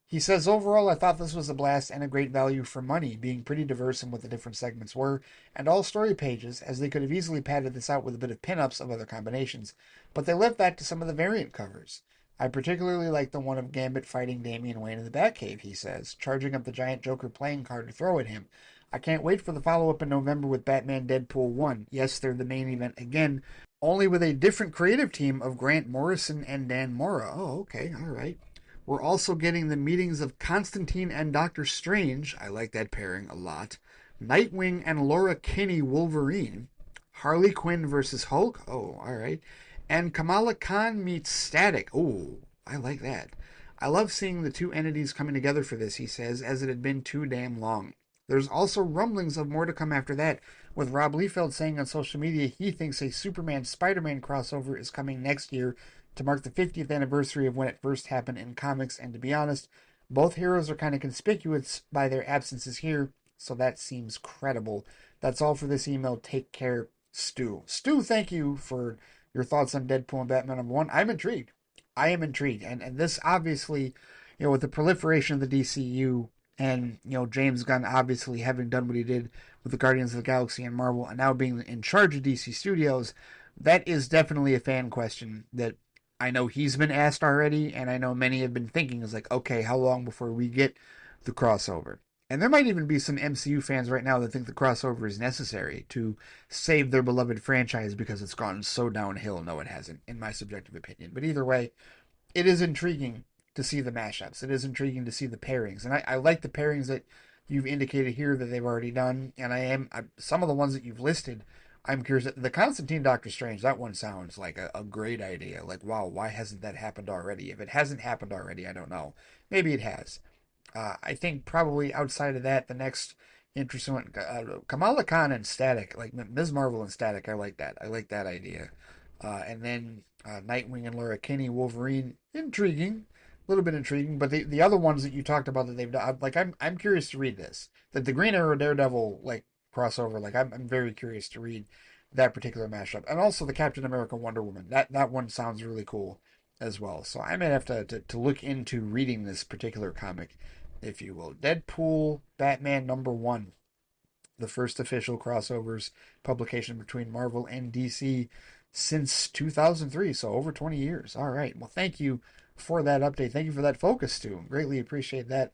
He says, overall, I thought this was a blast and a great value for money, being pretty diverse in what the different segments were, and all story pages, as they could have easily padded this out with a bit of pin-ups of other combinations, but they left that to some of the variant covers. I particularly like the one of Gambit fighting Damian Wayne in the Batcave, he says, charging up the giant Joker playing card to throw at him. I can't wait for the follow up in November with Batman Deadpool 1. Yes, they're the main event again, only with a different creative team of Grant Morrison and Dan Mora. Oh, okay, all right. We're also getting the meetings of Constantine and Doctor Strange. I like that pairing a lot. Nightwing and Laura Kinney Wolverine. Harley Quinn versus Hulk. Oh, all right. And Kamala Khan meets Static. Oh, I like that. I love seeing the two entities coming together for this, he says, as it had been too damn long. There's also rumblings of more to come after that, with Rob Liefeld saying on social media he thinks a Superman Spider Man crossover is coming next year to mark the 50th anniversary of when it first happened in comics. And to be honest, both heroes are kind of conspicuous by their absences here, so that seems credible. That's all for this email. Take care, Stu. Stu, thank you for your thoughts on Deadpool and Batman #1. I'm intrigued. I am intrigued. And this obviously, with the proliferation of the DCU and, James Gunn obviously having done what he did with the Guardians of the Galaxy and Marvel and now being in charge of DC Studios, that is definitely a fan question that I know he's been asked already, and I know many have been thinking is like, okay, how long before we get the crossover? And there might even be some MCU fans right now that think the crossover is necessary to save their beloved franchise because it's gone so downhill. No, it hasn't, in my subjective opinion. But either way, it is intriguing to see the mashups. It is intriguing to see the pairings, and I like the pairings that you've indicated here that they've already done. And some of the ones that you've listed. I'm curious. The Constantine Doctor Strange, that one sounds like a great idea. Like, wow, why hasn't that happened already? If it hasn't happened already, I don't know. Maybe it has. I think probably outside of that, the next interesting one, Kamala Khan and Static, like Ms. Marvel and Static. I like that. I like that idea. And then Nightwing and Laura Kinney, Wolverine, intriguing, a little bit intriguing. But the other ones that you talked about that they've done, like I'm curious to read this. That the Green Arrow Daredevil like crossover, like I'm very curious to read that particular mashup, and also the Captain America Wonder Woman. That one sounds really cool as well. So I may have to look into reading this particular comic, if you will. Deadpool, Batman #1, the first official crossovers publication between Marvel and DC since 2003, so over 20 years. All right. Well, thank you for that update. Thank you for that focus, too. Greatly appreciate that.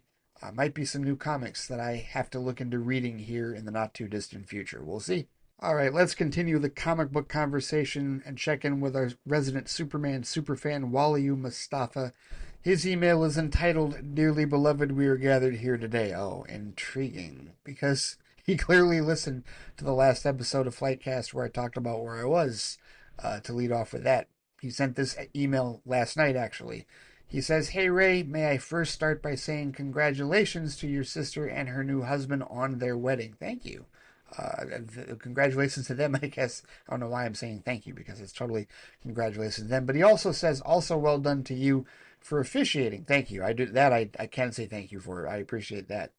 Might be some new comics that I have to look into reading here in the not too distant future. We'll see. All right, let's continue the comic book conversation and check in with our resident Superman superfan, Waliyu Mustafa. His email is entitled, Dearly Beloved, We Are Gathered Here Today. Oh, intriguing. Because he clearly listened to the last episode of Flightcast where I talked about where I was to lead off with that. He sent this email last night, actually. He says, Hey Ray, may I first start by saying congratulations to your sister and her new husband on their wedding. Thank you. Congratulations to them, I guess. I don't know why I'm saying thank you because it's totally congratulations to them. But he also says, also well done to you for officiating. Thank you. I do that. I can say thank you for it. I appreciate that.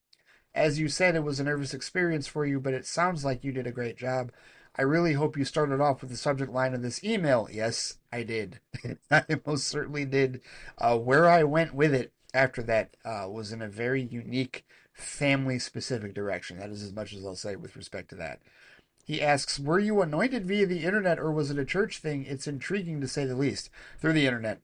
As you said, it was a nervous experience for you, but it sounds like you did a great job. I really hope you started off with the subject line of this email. Yes, I did. I most certainly did. Where I went with it after that was in a very unique family-specific direction. That is as much as I'll say with respect to that. He asks, were you anointed via the internet or was it a church thing? It's intriguing to say the least. Through the internet.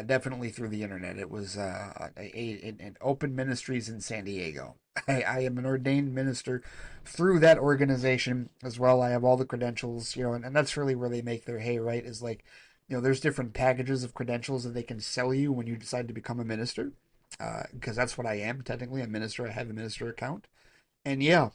Definitely through the internet. It was an open ministries in San Diego. I am an ordained minister through that organization as well. I have all the credentials, and that's really where they make their hay, right? Is like, there's different packages of credentials that they can sell you when you decide to become a minister. Because that's what I am, technically, a minister. I have a minister account. And yeah,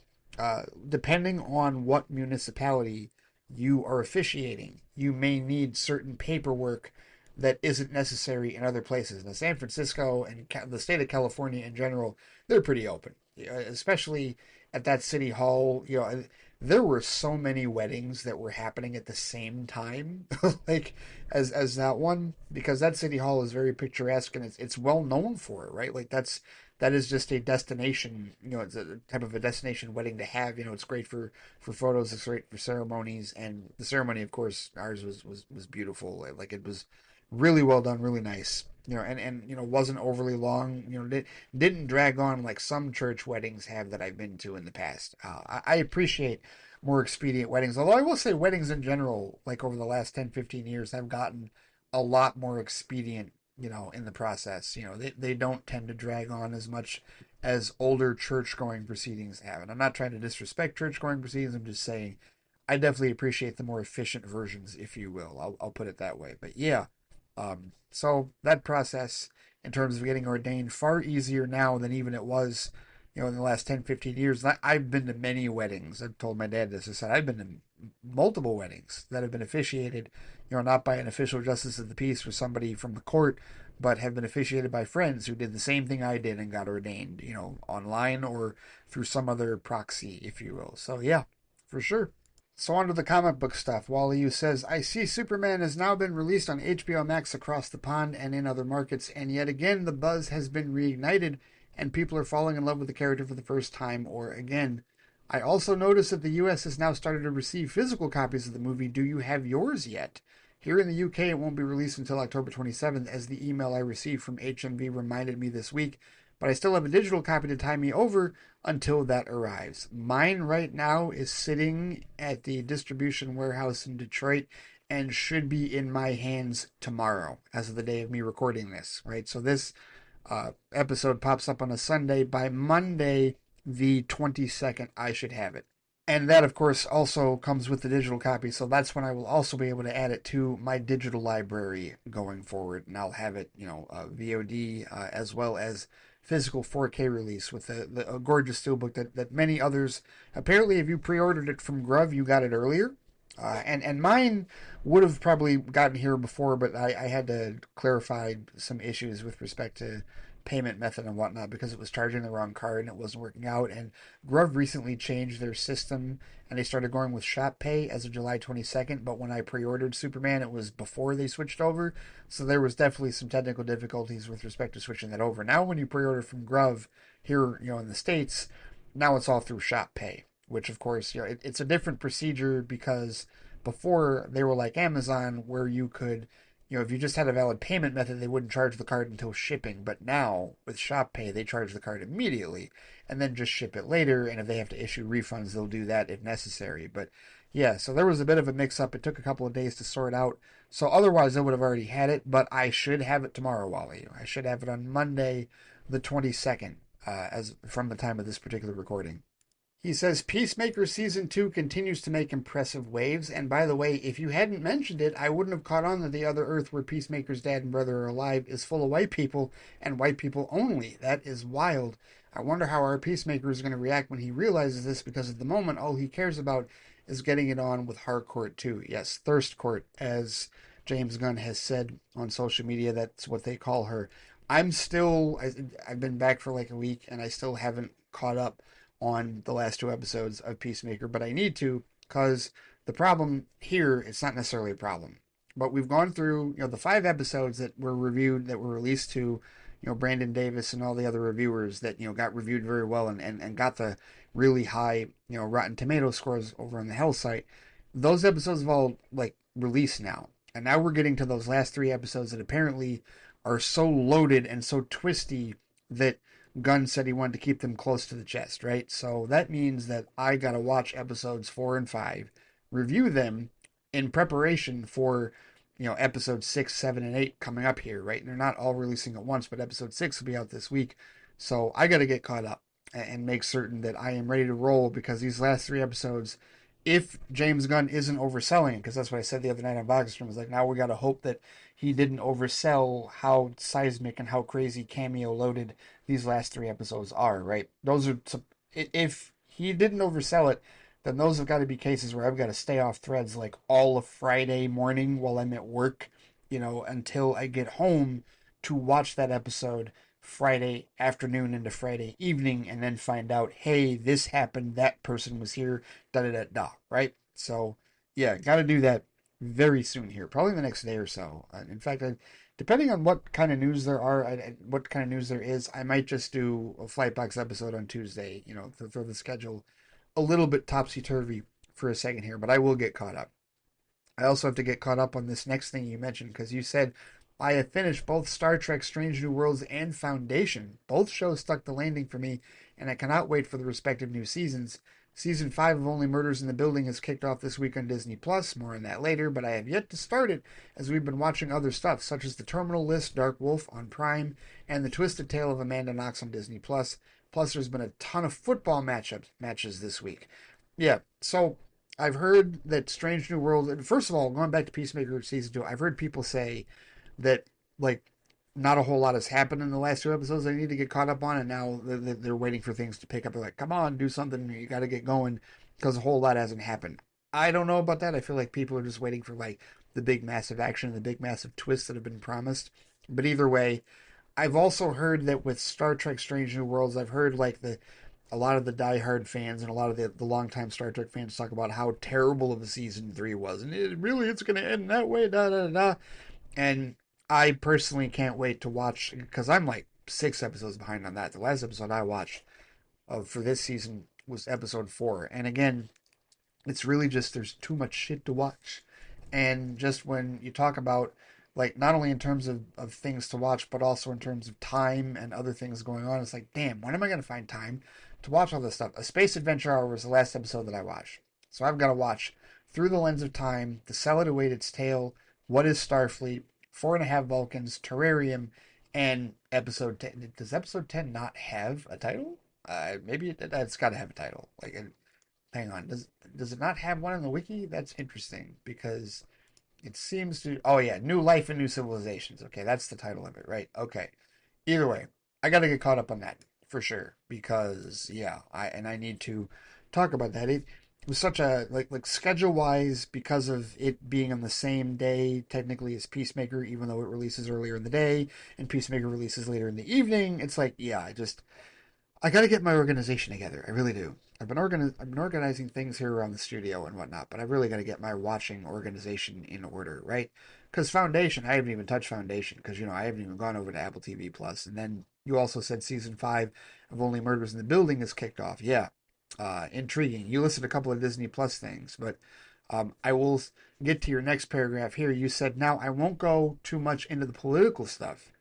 depending on what municipality you are officiating, you may need certain paperwork that isn't necessary in other places. Now, San Francisco and the state of California in general, they're pretty open, especially at that city hall. There were so many weddings that were happening at the same time, like as that one, because that city hall is very picturesque and it's well known for it, right? Like that is just a destination. It's a type of a destination wedding to have. It's great for photos. It's great for ceremonies, and the ceremony, of course, ours was beautiful. Like it was really well done, really nice. And wasn't overly long. Didn't drag on like some church weddings have that I've been to in the past. I appreciate more expedient weddings. Although I will say weddings in general, like over the last 10, 15 years, have gotten a lot more expedient in the process. They don't tend to drag on as much as older church going proceedings have. And I'm not trying to disrespect church going proceedings. I'm just saying I definitely appreciate the more efficient versions, if you will. I'll put it that way. But yeah, so that process in terms of getting ordained far easier now than even it was, in the last 10, 15 years. I've been to many weddings. I've told my dad this. I said I've been to multiple weddings that have been officiated, not by an official justice of the peace or somebody from the court, but have been officiated by friends who did the same thing I did and got ordained, online or through some other proxy, if you will. So yeah, for sure. So on to the comic book stuff. Wally U says, I see Superman has now been released on HBO Max across the pond and in other markets, and yet again the buzz has been reignited and people are falling in love with the character for the first time or again. I also noticed that the US has now started to receive physical copies of the movie. Do you have yours yet? Here in the UK, it won't be released until October 27th, as the email I received from HMV reminded me this week, but I still have a digital copy to tie me over until that arrives. Mine right now is sitting at the distribution warehouse in Detroit and should be in my hands tomorrow, as of the day of me recording this, right? So this episode pops up on a Sunday. By Monday, the 22nd, I should have it. And that, of course, also comes with the digital copy. So that's when I will also be able to add it to my digital library going forward. And I'll have it, VOD as well as physical 4K release with a gorgeous steelbook that many others. Apparently, if you pre-ordered it from Grove, you got it earlier. And mine would have probably gotten here before, but I had to clarify some issues with respect to payment method and whatnot because it was charging the wrong card and it wasn't working out. And Grove recently changed their system and they started going with Shop Pay as of July 22nd. But when I pre-ordered Superman, it was before they switched over. So there was definitely some technical difficulties with respect to switching that over. Now, when you pre-order from Grove here, in the States, now it's all through Shop Pay, which of course, it's a different procedure because before they were like Amazon where you could, if you just had a valid payment method, they wouldn't charge the card until shipping. But now with Shop Pay, they charge the card immediately and then just ship it later. And if they have to issue refunds, they'll do that if necessary. But yeah, so there was a bit of a mix up. It took a couple of days to sort out. So otherwise, I would have already had it, but I should have it tomorrow, Wally. I should have it on Monday, the 22nd, as from the time of this particular recording. He says Peacemaker Season 2 continues to make impressive waves, and by the way, if you hadn't mentioned it, I wouldn't have caught on that the other Earth where Peacemaker's dad and brother are alive is full of white people, and white people only. That is wild. I wonder how our Peacemaker is going to react when he realizes this, because at the moment, all he cares about is getting it on with Harcourt 2. Yes, Thirst Court, as James Gunn has said on social media, that's what they call her. I've been back for like a week, and I still haven't caught up on the last two episodes of Peacemaker, but I need to because the problem here, it's not necessarily a problem. But we've gone through, the 5 episodes that were reviewed, that were released to, Brandon Davis and all the other reviewers that, got reviewed very well and got the really high, Rotten Tomato scores over on the Hell site. Those episodes have all, released now. And now we're getting to those last 3 episodes that apparently are so loaded and so twisty that Gunn said he wanted to keep them close to the chest, right? So that means that I got to watch episodes 4 and 5, review them in preparation for, episodes 6, 7, and 8 coming up here, right? And they're not all releasing at once, but episode 6 will be out this week. So I got to get caught up and make certain that I am ready to roll, because these last 3 episodes, if James Gunn isn't overselling it, because that's what I said the other night on Bogstrom, was like, now we got to hope that he didn't oversell how seismic and how crazy cameo loaded these last 3 episodes are, right? Those are, if he didn't oversell it, then those have got to be cases where I've got to stay off threads like all of Friday morning while I'm at work, until I get home to watch that episode Friday afternoon into Friday evening, and then find out, hey, this happened, that person was here, da da da da, right? So, yeah, got to do that very soon here, probably the next day or so. In fact, depending on what kind of news there are, what kind of news there is, I might just do a Flightbox episode on Tuesday, to throw the schedule a little bit topsy-turvy for a second here, but I will get caught up. I also have to get caught up on this next thing you mentioned, because you said, I have finished both Star Trek Strange New Worlds and Foundation. Both shows stuck the landing for me, and I cannot wait for the respective new seasons. Season 5 of Only Murders in the Building has kicked off this week on Disney Plus. More on that later, but I have yet to start it as we've been watching other stuff, such as The Terminal List, Dark Wolf on Prime, and The Twisted Tale of Amanda Knox on Disney Plus. Plus, there's been a ton of football matches this week. Yeah, so I've heard that Strange New Worlds. First of all, going back to Peacemaker season 2, I've heard people say that like not a whole lot has happened in the last 2 episodes. They need to get caught up on, and now they're waiting for things to pick up. They're like, "Come on, do something! You got to get going," because a whole lot hasn't happened. I don't know about that. I feel like people are just waiting for like the big massive action and the big massive twists that have been promised. But either way, I've also heard that with Star Trek Strange New Worlds, I've heard like the a lot of the diehard fans and a lot of the longtime Star Trek fans talk about how terrible of a season 3 was, and it's going to end that way, da da da. And I personally can't wait to watch because I'm like 6 episodes behind on that. The last episode I watched for this season was episode 4, and again, it's really just there's too much shit to watch. And just when you talk about like not only in terms of things to watch, but also in terms of time and other things going on, it's like, damn, when am I gonna find time to watch all this stuff? A Space Adventure Hour was the last episode that I watched. So I've got to watch Through the Lens of Time, The Cell That Await Its Tale, What is Starfleet, Four and a Half Vulcans, Terrarium, and episode 10. Does episode 10 not have a title? Maybe it's got to have a title. Like, hang on, does it not have one in the wiki? That's interesting because it seems to. Oh yeah, New Life and New Civilizations. Okay, that's the title of it, right? Okay. Either way, I got to get caught up on that for sure because yeah, I need to talk about that. It was such a like schedule wise because of it being on the same day technically as Peacemaker, even though it releases earlier in the day and Peacemaker releases later in the evening. It's like yeah, I got to get my organization together. I really do. I've been organizing things here around the studio and whatnot, but I really got to get my watching organization in order, right? Because Foundation, I haven't even touched Foundation because I haven't even gone over to Apple TV Plus. And then you also said season 5 of Only Murders in the Building is kicked off. Yeah, intriguing. You listed a couple of Disney Plus things, but I will get to your next paragraph here. You said now I won't go too much into the political stuff.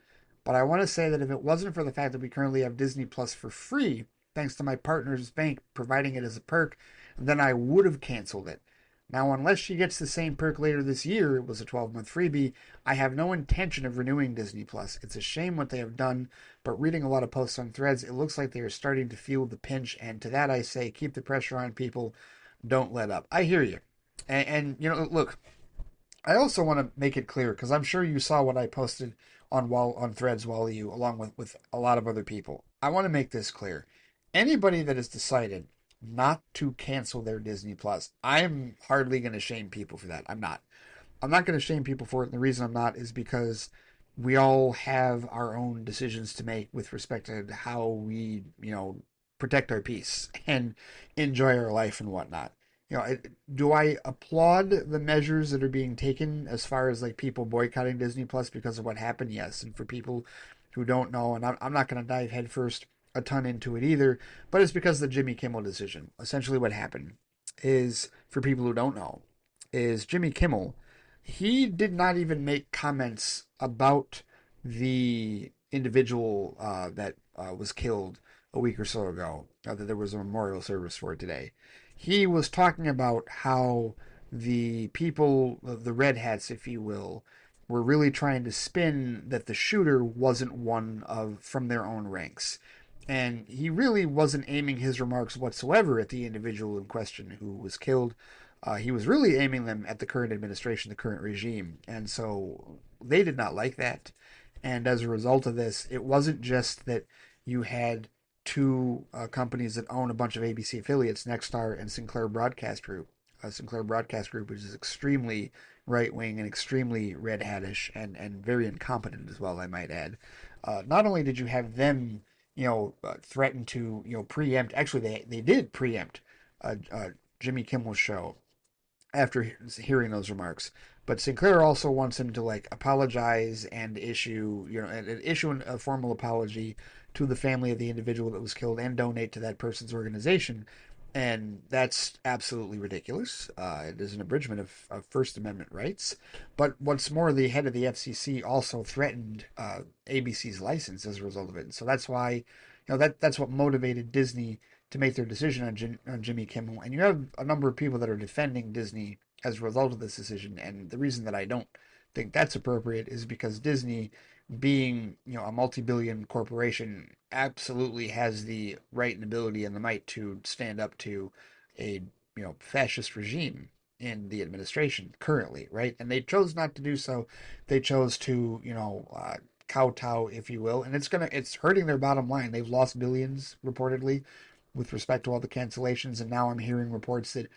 But I want to say that if it wasn't for the fact that we currently have Disney Plus for free, thanks to my partner's bank providing it as a perk, then I would have canceled it. Now, unless she gets the same perk later this year, it was a 12-month freebie, I have no intention of renewing Disney Plus. It's a shame what they have done, but reading a lot of posts on threads, it looks like they are starting to feel the pinch, and to that I say, keep the pressure on people, don't let up. I hear you. And look, I also want to make it clear because I'm sure you saw what I posted on Threads, Wally, you along with a lot of other people. I want to make this clear. Anybody that has decided not to cancel their Disney Plus, I'm hardly going to shame people for that. I'm not. I'm not going to shame people for it. And the reason I'm not is because we all have our own decisions to make with respect to how we, protect our peace and enjoy our life and whatnot. Do I applaud the measures that are being taken as far as like people boycotting Disney Plus because of what happened? Yes. And for people who don't know, and I'm not going to dive headfirst a ton into it either, but it's because of the Jimmy Kimmel decision. Essentially, what happened is, for people who don't know, is Jimmy Kimmel, he did not even make comments about the individual that was killed a week or so ago, that there was a memorial service for today. He was talking about how the people, the red hats, if you will, were really trying to spin that the shooter wasn't one of from their own ranks. And he really wasn't aiming his remarks whatsoever at the individual in question who was killed. He was really aiming them at the current administration, the current regime. And so they did not like that. And as a result of this, it wasn't just that you had two companies that own a bunch of ABC affiliates, Nexstar and Sinclair Broadcast Group. Sinclair Broadcast Group, which is extremely right wing and extremely red hattish and very incompetent as well, I might add. Not only did you have them, threaten to, preempt. Actually, they did preempt Jimmy Kimmel's show after hearing those remarks. But Sinclair also wants him to like apologize and issue a formal apology to the family of the individual that was killed and donate to that person's organization. And that's absolutely ridiculous. It is an abridgment of First Amendment rights. But what's more, the head of the FCC also threatened ABC's license as a result of it. And so that's why, that's what motivated Disney to make their decision on Jimmy Kimmel, and you have a number of people that are defending Disney as a result of this decision. And the reason that I don't think that's appropriate is because Disney, being a multi-billion corporation, absolutely has the right and ability and the might to stand up to a fascist regime in the administration currently, right? And they chose not to do so. They chose to kowtow, if you will, and it's hurting their bottom line. They've lost billions reportedly with respect to all the cancellations, and now I'm hearing reports that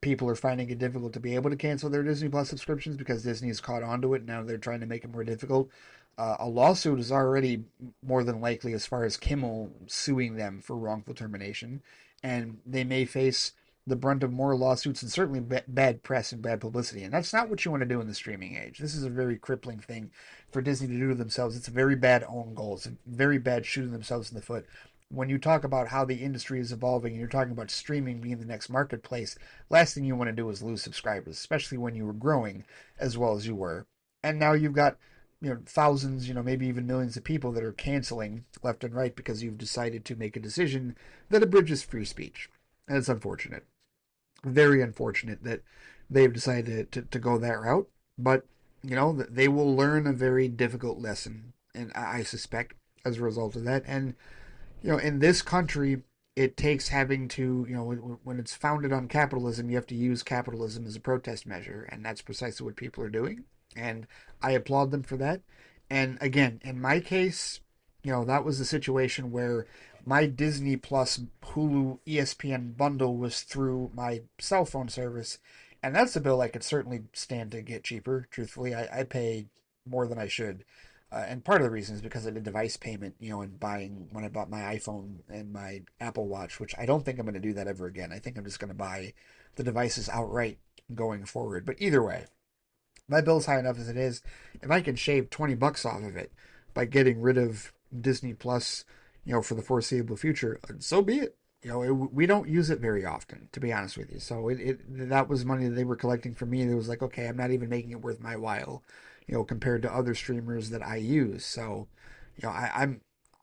people are finding it difficult to be able to cancel their Disney Plus subscriptions because Disney has caught on to it. Now they're trying to make it more difficult. A lawsuit is already more than likely as far as Kimmel suing them for wrongful termination, and they may face the brunt of more lawsuits and certainly bad press and bad publicity. And that's not what you want to do in the streaming age. This is a very crippling thing for Disney to do to themselves. It's a very bad own goal. It's a very bad shooting themselves in the foot. When you talk about how the industry is evolving and you're talking about streaming being the next marketplace, last thing you want to do is lose subscribers, especially when you were growing as well as you were. And now you've got thousands, maybe even millions of people that are canceling left and right because you've decided to make a decision that abridges free speech. And it's unfortunate. Very unfortunate that they've decided to go that route. But, they will learn a very difficult lesson, and I suspect, as a result of that. And in this country, it takes having to, when it's founded on capitalism, you have to use capitalism as a protest measure, and that's precisely what people are doing. And I applaud them for that. And again, in my case, that was a situation where my Disney Plus, Hulu, ESPN bundle was through my cell phone service, and that's a bill I could certainly stand to get cheaper. Truthfully, I pay more than I should. And part of the reason is because I did device payment, and buying when I bought my iPhone and my Apple Watch, which I don't think I'm going to do that ever again. I think I'm just going to buy the devices outright going forward. But either way, my bill's high enough as it is. If I can shave $20 off of it by getting rid of Disney Plus, for the foreseeable future, so be it. We don't use it very often, to be honest with you. So that was money that they were collecting from me. And it was like, okay, I'm not even making it worth my while, compared to other streamers that I use. So, I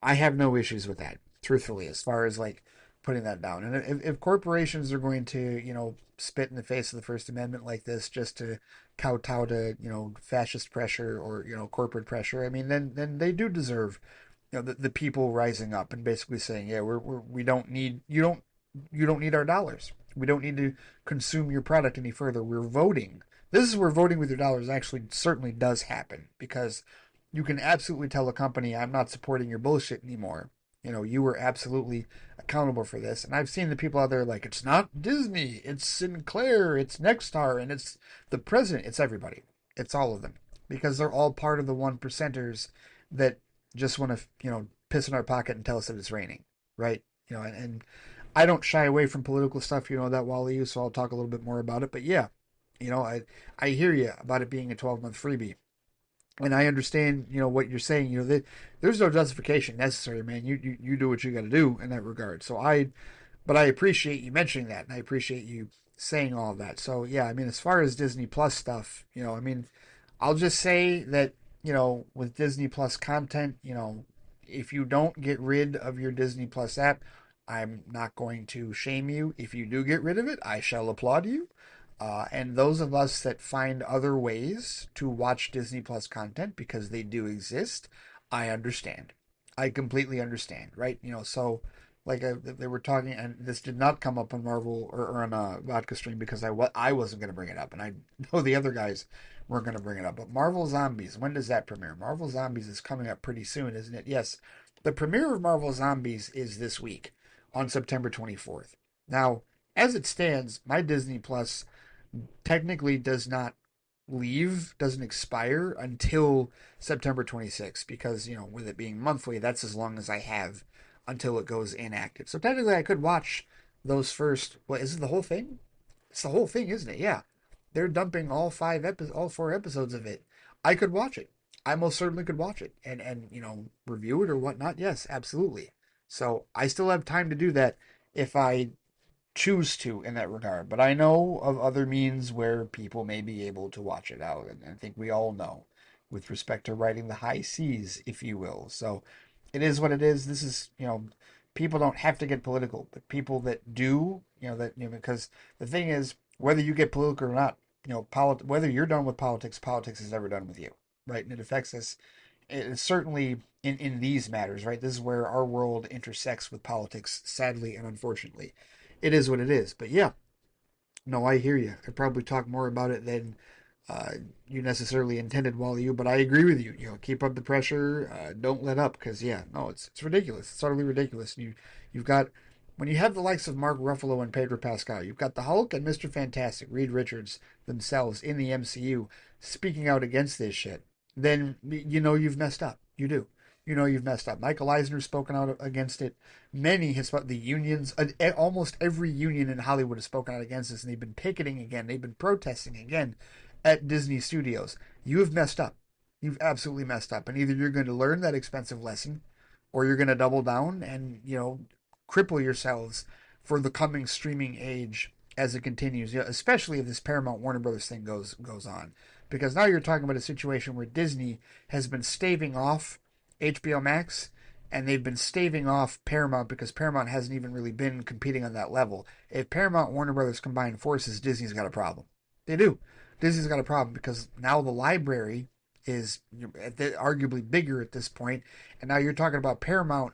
have no issues with that, truthfully, as far as like putting that down. And if corporations are going to, spit in the face of the First Amendment like this just to kowtow to, fascist pressure or, corporate pressure, I mean, then they do deserve the people rising up and basically saying, yeah, we don't need you don't need our dollars. We don't need to consume your product any further. We're voting. This is where voting with your dollars actually certainly does happen because you can absolutely tell a company, I'm not supporting your bullshit anymore. You were absolutely accountable for this. And I've seen the people out there like, it's not Disney, it's Sinclair, it's Nexstar, and it's the president. It's everybody. It's all of them because they're all part of the one percenters that just want to, piss in our pocket and tell us that it's raining, right? And I don't shy away from political stuff, that Wally, so I'll talk a little bit more about it. But yeah, I hear you about it being a 12-month freebie. And I understand, what you're saying. There's no justification necessary, man. You do what you got to do in that regard. But I appreciate you mentioning that, and I appreciate you saying all of that. So yeah, I mean, as far as Disney Plus stuff, I mean, I'll just say that with Disney Plus content, if you don't get rid of your Disney Plus app, I'm not going to shame you. If you do get rid of it, I shall applaud you. And those of us that find other ways to watch Disney Plus content because they do exist, I understand. I completely understand, right? So like they were talking, and this did not come up on Marvel or on a vodka stream because I wasn't going to bring it up, and I know the other guys weren't going to bring it up. But Marvel Zombies, when does that premiere? Marvel Zombies is coming up pretty soon, isn't it? Yes, the premiere of Marvel Zombies is this week on September 24th. Now, as it stands, my Disney Plus technically doesn't expire until September 26th because, with it being monthly, that's as long as I have until it goes inactive. So technically I could watch those first, what is it, the whole thing? It's the whole thing, isn't it? Yeah. They're dumping all 4 episodes of it. I could watch it. I most certainly could watch it and review it or whatnot. Yes, absolutely. So I still have time to do that if I choose to in that regard. But I know of other means where people may be able to watch it out, and I think we all know with respect to riding the high seas, if you will. So it is what it is. This is, people don't have to get political, but people that do, because the thing is, whether you get political or not, whether you're done with politics, politics is never done with you, right? And it affects us. It's certainly in these matters, right? This is where our world intersects with politics, sadly and unfortunately. It is what it is. But yeah, no, I hear you. I probably talk more about it than uh, you necessarily intended, while you. But I agree with you. Keep up the pressure. Don't let up, because yeah, no, it's ridiculous. It's utterly ridiculous. You've got when you have the likes of Mark Ruffalo and Pedro Pascal, you've got the Hulk and Mister Fantastic, Reed Richards themselves in the MCU speaking out against this shit. Then you've messed up. You do. You've messed up. Michael Eisner's spoken out against it. Many has the unions, almost every union in Hollywood has spoken out against this, and they've been picketing again. They've been protesting again at Disney Studios. You have messed up. You've absolutely messed up, and either you're going to learn that expensive lesson, or you're going to double down and cripple yourselves for the coming streaming age as it continues. Especially if this Paramount Warner Brothers thing goes on, because now you're talking about a situation where Disney has been staving off HBO Max, and they've been staving off Paramount because Paramount hasn't even really been competing on that level. If Paramount Warner Brothers combine forces, Disney's got a problem. They do. Disney's got a problem because now the library is arguably bigger at this point, and now you're talking about Paramount,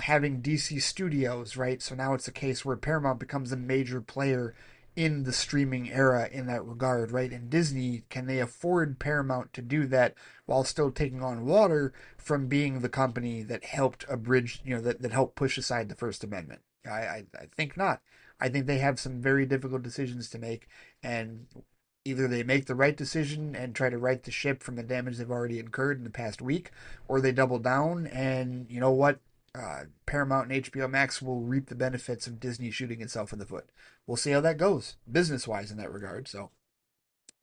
having DC Studios, right? So now it's a case where Paramount becomes a major player in the streaming era in that regard, right? And Disney, can they afford Paramount to do that while still taking on water from being the company that helped abridge, that helped push aside the First Amendment? I think not. I think they have some very difficult decisions to make, and either they make the right decision and try to right the ship from the damage they've already incurred in the past week, or they double down and, you know what? Paramount and HBO Max will reap the benefits of Disney shooting itself in the foot. We'll see how that goes business wise in that regard. So, all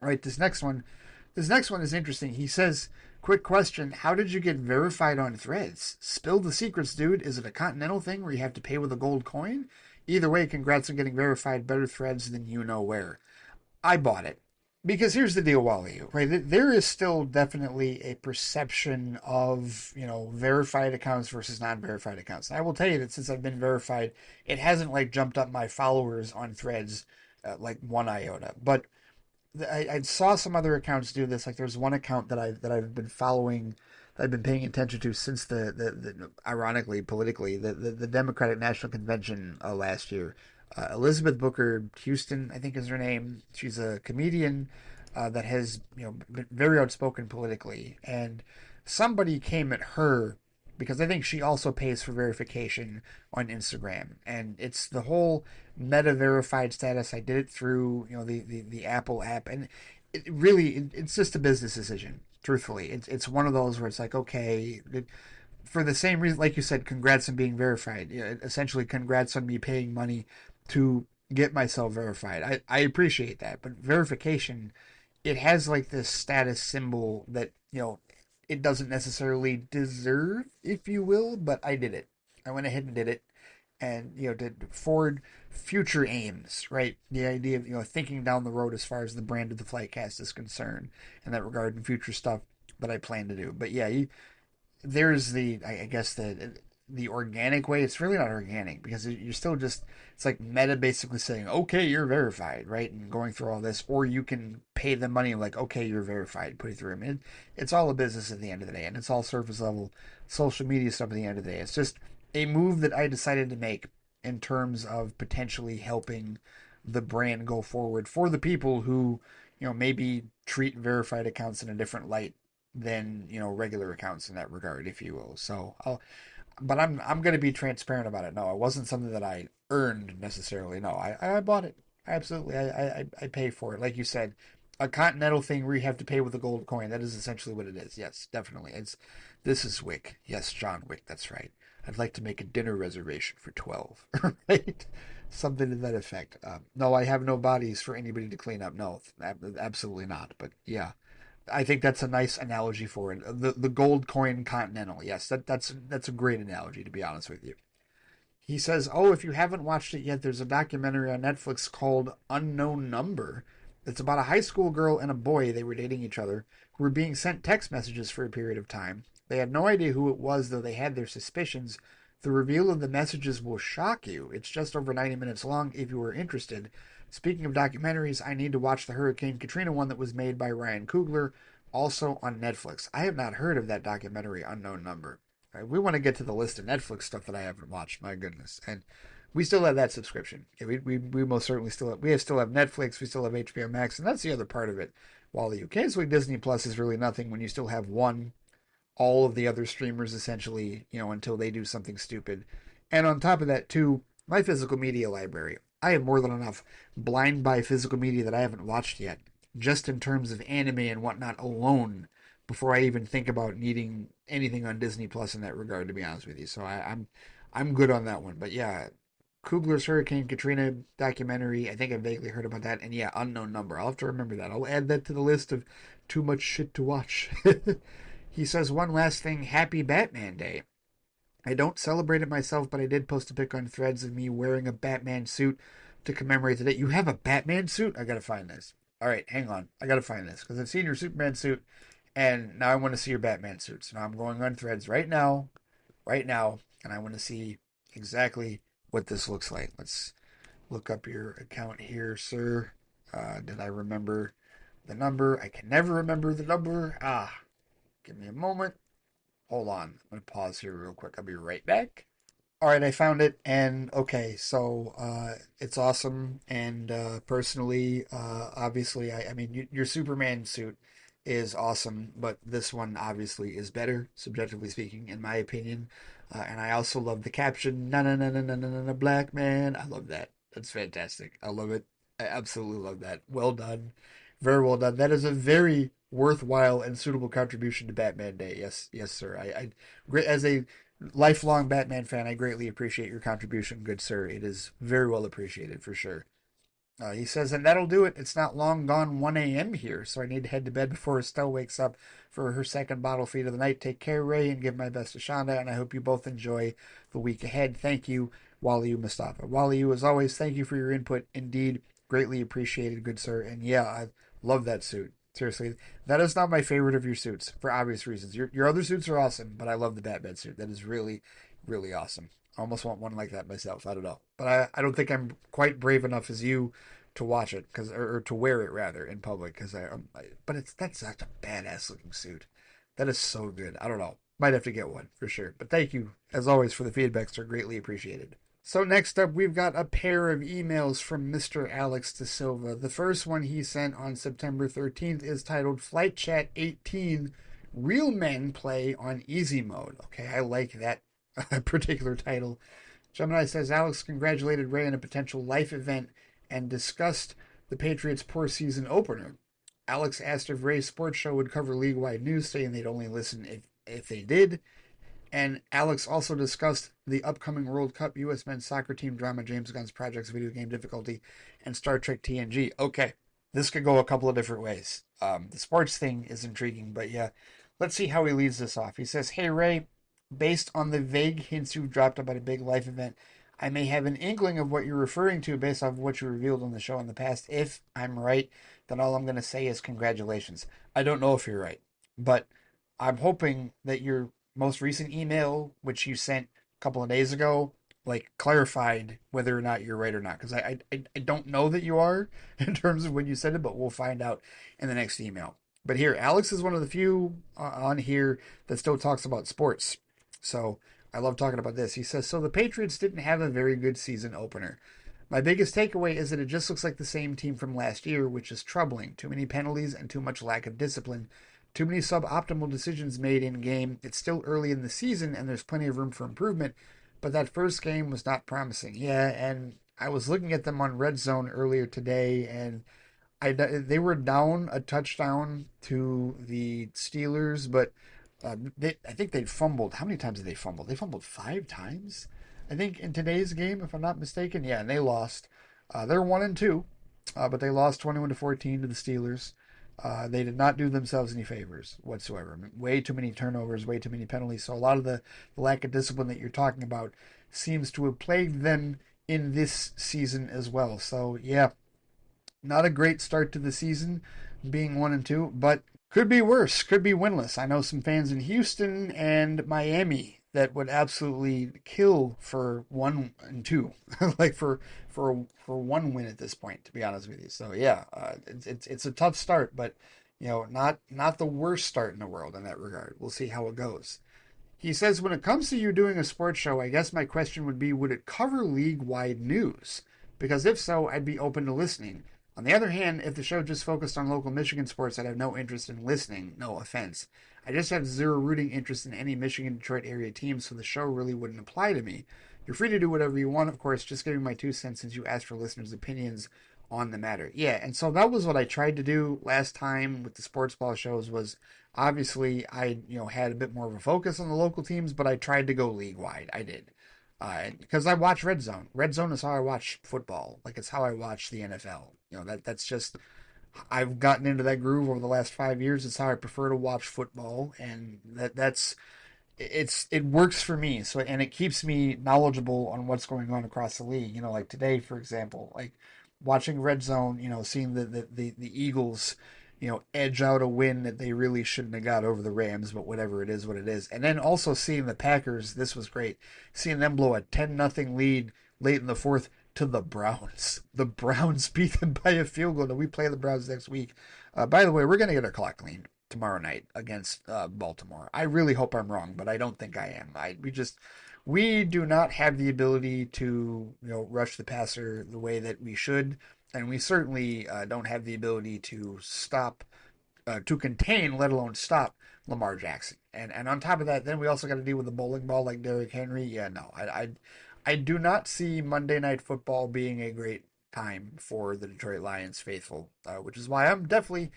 right, this next one is interesting. He says, "Quick question: how did you get verified on Threads? Spill the secrets, dude. Is it a continental thing where you have to pay with a gold coin? Either way, congrats on getting verified. Better Threads than you know where." I bought it. Because here's the deal, Wally, right? There is still definitely a perception of, verified accounts versus non-verified accounts. And I will tell you that since I've been verified, it hasn't like jumped up my followers on Threads like one iota. But I saw some other accounts do this. Like there's one account that I've been following, that I've been paying attention to since the ironically politically the Democratic National Convention last year. Elizabeth Booker Houston, I think is her name. She's a comedian that has been very outspoken politically, and somebody came at her because I think she also pays for verification on Instagram, and it's the whole Meta verified status. I did it through the Apple app, and it's just a business decision. Truthfully, it's one of those where it's like, okay, for the same reason, like you said, congrats on being verified. Essentially, congrats on me paying money to get myself verified. I appreciate that, but verification, it has like this status symbol that it doesn't necessarily deserve, if you will. But I did it. I went ahead and did it, and to forward future aims, right? The idea of thinking down the road as far as the brand of the Flightcast is concerned in that regard, and future stuff that I plan to do. But yeah, there's I guess the organic way. It's really not organic because you're still just, it's like Meta basically saying, okay, you're verified, right? And going through all this, or you can pay them money like, okay, you're verified, put it through. I mean, it's all a business at the end of the day, and it's all surface level social media stuff at the end of the day. It's just a move that I decided to make in terms of potentially helping the brand go forward for the people who maybe treat verified accounts in a different light than regular accounts in that regard, if you will. So I'm going to be transparent about it. No, it wasn't something that I earned necessarily. No, I bought it. Absolutely, I pay for it. Like you said, a continental thing where you have to pay with a gold coin. That is essentially what it is. Yes, definitely. This is Wick. Yes, John Wick. That's right. I'd like to make a dinner reservation for 12. Right? Something to that effect. No, I have no bodies for anybody to clean up. No, absolutely not. But yeah, I think that's a nice analogy for it. The gold coin continental. Yes, that's a great analogy, to be honest with you. He says, "Oh, if you haven't watched it yet, there's a documentary on Netflix called Unknown Number. It's about a high school girl and a boy, they were dating each other, who were being sent text messages for a period of time. They had no idea who it was, though they had their suspicions, The reveal of the messages will shock you. It's just over 90 minutes long if you are interested. Speaking of documentaries, I need to watch the Hurricane Katrina one that was made by Ryan Coogler, also on Netflix. I have not heard of that documentary, Unknown Number. Right, we want to get to the list of Netflix stuff that I haven't watched. My goodness, and we still have that subscription. Yeah, we most certainly still have Netflix. We still have HBO Max, and that's the other part of it. While you canceling Disney Plus is really nothing when you still have one, all of the other streamers essentially, until they do something stupid. And on top of that, too, my physical media library. I have more than enough blind buy physical media that I haven't watched yet, just in terms of anime and whatnot alone, before I even think about needing anything on Disney Plus in that regard. To be honest with you, so I'm good on that one. But yeah, Kugler's Hurricane Katrina documentary. I think I vaguely heard about that. And yeah, Unknown Number. I'll have to remember that. I'll add that to the list of too much shit to watch. He says, one last thing, happy Batman Day. I don't celebrate it myself, but I did post a pic on Threads of me wearing a Batman suit to commemorate the day. You have a Batman suit? I gotta find this. All right, hang on. I gotta find this because I've seen your Superman suit, and now I want to see your Batman suit. So now I'm going on Threads right now, and I want to see exactly what this looks like. Let's look up your account here, sir. Did I remember the number? I can never remember the number. Give me a moment. Hold on. I'm going to pause here real quick. I'll be right back. All right, I found it. And okay, so it's awesome. And personally, obviously, I mean, your Superman suit is awesome, but this one obviously is better, subjectively speaking, in my opinion. And I also love the caption, na na na na na na na black man. I love that. That's fantastic. I love it. I absolutely love that. Well done. Very well done. That is a very worthwhile and suitable contribution to Batman Day. Yes, yes, sir. As a lifelong Batman fan, I greatly appreciate your contribution, good sir. It is very well appreciated for sure. He says, and that'll do it. It's not long gone 1 a.m. here, so I need to head to bed before Estelle wakes up for her second bottle feed of the night. Take care, Ray, and give my best to Shonda, and I hope you both enjoy the week ahead. Thank you, Wally Mustafa. Wally, as always, thank you for your input. Indeed, greatly appreciated, good sir. And yeah, I love that suit. Seriously, that is not my favorite of your suits for obvious reasons. Your other suits are awesome, but I love the Batman suit. That is really, really awesome. I almost want one like that myself. I don't know, but I don't think I'm quite brave enough as you to watch it or to wear it rather in public but that's such a badass looking suit. That is so good. I don't know. Might have to get one for sure. But thank you as always for the feedbacks. They're greatly appreciated. So next up, we've got a pair of emails from Mr. Alex De Silva. The first one he sent on September 13th is titled Flight Chat 18, Real Men Play on Easy Mode. Okay, I like that particular title. Gemini says, Alex congratulated Ray on a potential life event and discussed the Patriots' poor season opener. Alex asked if Ray's sports show would cover league-wide news, saying they'd only listen if they did. And Alex also discussed the upcoming World Cup, U.S. men's soccer team drama, James Gunn's projects, video game difficulty, and Star Trek TNG. Okay, this could go a couple of different ways. The sports thing is intriguing, but yeah, let's see how he leads this off. He says, hey, Ray, based on the vague hints you've dropped about a big life event, I may have an inkling of what you're referring to based off of what you revealed on the show in the past. If I'm right, then all I'm going to say is congratulations. I don't know if you're right, but I'm hoping that your most recent email, which you sent a couple of days ago, like clarified whether or not you're right or not. Because I don't know that you are in terms of when you said it, but we'll find out in the next email. But here, Alex is one of the few on here that still talks about sports. So I love talking about this. He says, so the Patriots didn't have a very good season opener. My biggest takeaway is that it just looks like the same team from last year, which is troubling. Too many penalties and too much lack of discipline. Too many suboptimal decisions made in game. It's still early in the season and there's plenty of room for improvement, but that first game was not promising. Yeah, and I was looking at them on Red Zone earlier today, and they were down a touchdown to the Steelers, but I think they fumbled. How many times did they fumble? They fumbled 5 times, I think, in today's game, if I'm not mistaken. Yeah, and they lost. They're 1-2, but they lost 21-14 to the Steelers. They did not do themselves any favors whatsoever. I mean, way too many turnovers, way too many penalties. So a lot of the lack of discipline that you're talking about seems to have plagued them in this season as well. So yeah, not a great start to the season, being 1-2, but could be worse. Could be winless. I know some fans in Houston and Miami that would absolutely kill for 1 and 2, like for one win at this point, to be honest with you. So yeah, it's a tough start, but not the worst start in the world in that regard. We'll see how it goes. He says, when it comes to you doing a sports show, I guess my question would be, would it cover league-wide news? Because if so, I'd be open to listening. On the other hand, if the show just focused on local Michigan sports, I'd have no interest in listening. No offense. I just have zero rooting interest in any Michigan Detroit area teams, so the show really wouldn't apply to me. You're free to do whatever you want, of course, just giving my 2 cents since you asked for listeners' opinions on the matter. Yeah, and so that was what I tried to do last time with the sports ball shows was obviously I had a bit more of a focus on the local teams, but I tried to go league wide. I did. Because I watch Red Zone. Red Zone is how I watch football. Like it's how I watch the NFL. That's just I've gotten into that groove over the last 5 years. It's how I prefer to watch football, and it works for me. So and it keeps me knowledgeable on what's going on across the league. Like today, for example, like watching Red Zone. Seeing the Eagles, edge out a win that they really shouldn't have got over the Rams, but whatever, it is what it is. And then also seeing the Packers. This was great. Seeing them blow a 10-0 lead late in the fourth to the Browns. The Browns beat them by a field goal. And we play the Browns next week. By the way, we're going to get our clock cleaned tomorrow night against Baltimore. I really hope I'm wrong, but I don't think I am. We do not have the ability to rush the passer the way that we should, and we certainly don't have the ability to stop to contain, let alone stop Lamar Jackson. And on top of that, then we also got to deal with the bowling ball like Derrick Henry. Yeah, no, I do not see Monday Night Football being a great time for the Detroit Lions faithful, which is why I'm definitely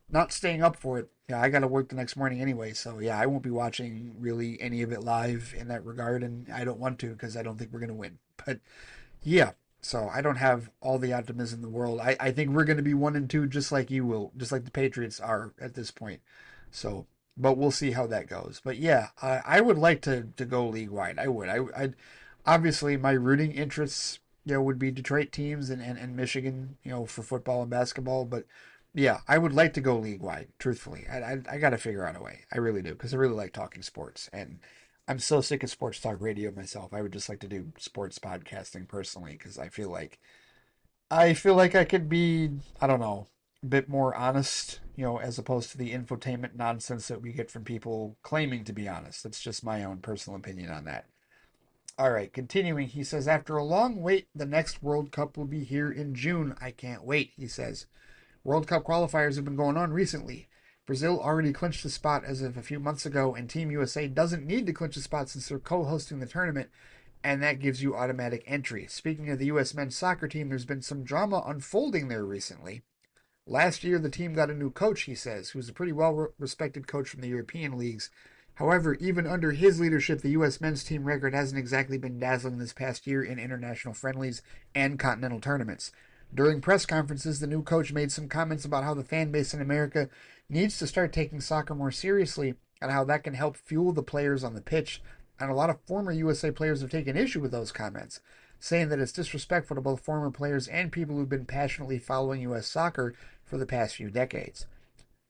not staying up for it. Yeah, I got to work the next morning anyway, so yeah, I won't be watching really any of it live in that regard, and I don't want to because I don't think we're going to win. But yeah, so I don't have all the optimism in the world. I think we're going to be 1-2 just like you will, just like the Patriots are at this point. So, but we'll see how that goes. But yeah, I would like to go league wide. I would. I'd obviously my rooting interests would be Detroit teams and Michigan for football and basketball, but yeah, I would like to go league wide. Truthfully, I got to figure out a way. I really do because I really like talking sports, and I'm so sick of sports talk radio myself. I would just like to do sports podcasting personally because I feel like I could be, I don't know, a bit more honest, as opposed to the infotainment nonsense that we get from people claiming to be honest. That's just my own personal opinion on that. All right, continuing, he says, after a long wait, the next World Cup will be here in June. I can't wait, he says. World Cup qualifiers have been going on recently. Brazil already clinched the spot as of a few months ago, and Team USA doesn't need to clinch a spot since they're co-hosting the tournament, and that gives you automatic entry. Speaking of the U.S. men's soccer team, there's been some drama unfolding there recently. Last year, the team got a new coach, he says, who's a pretty well-respected coach from the European leagues. However, even under his leadership, the U.S. men's team record hasn't exactly been dazzling this past year in international friendlies and continental tournaments. During press conferences, the new coach made some comments about how the fan base in America needs to start taking soccer more seriously and how that can help fuel the players on the pitch. And a lot of former USA players have taken issue with those comments, saying that it's disrespectful to both former players and people who've been passionately following U.S. soccer for the past few decades.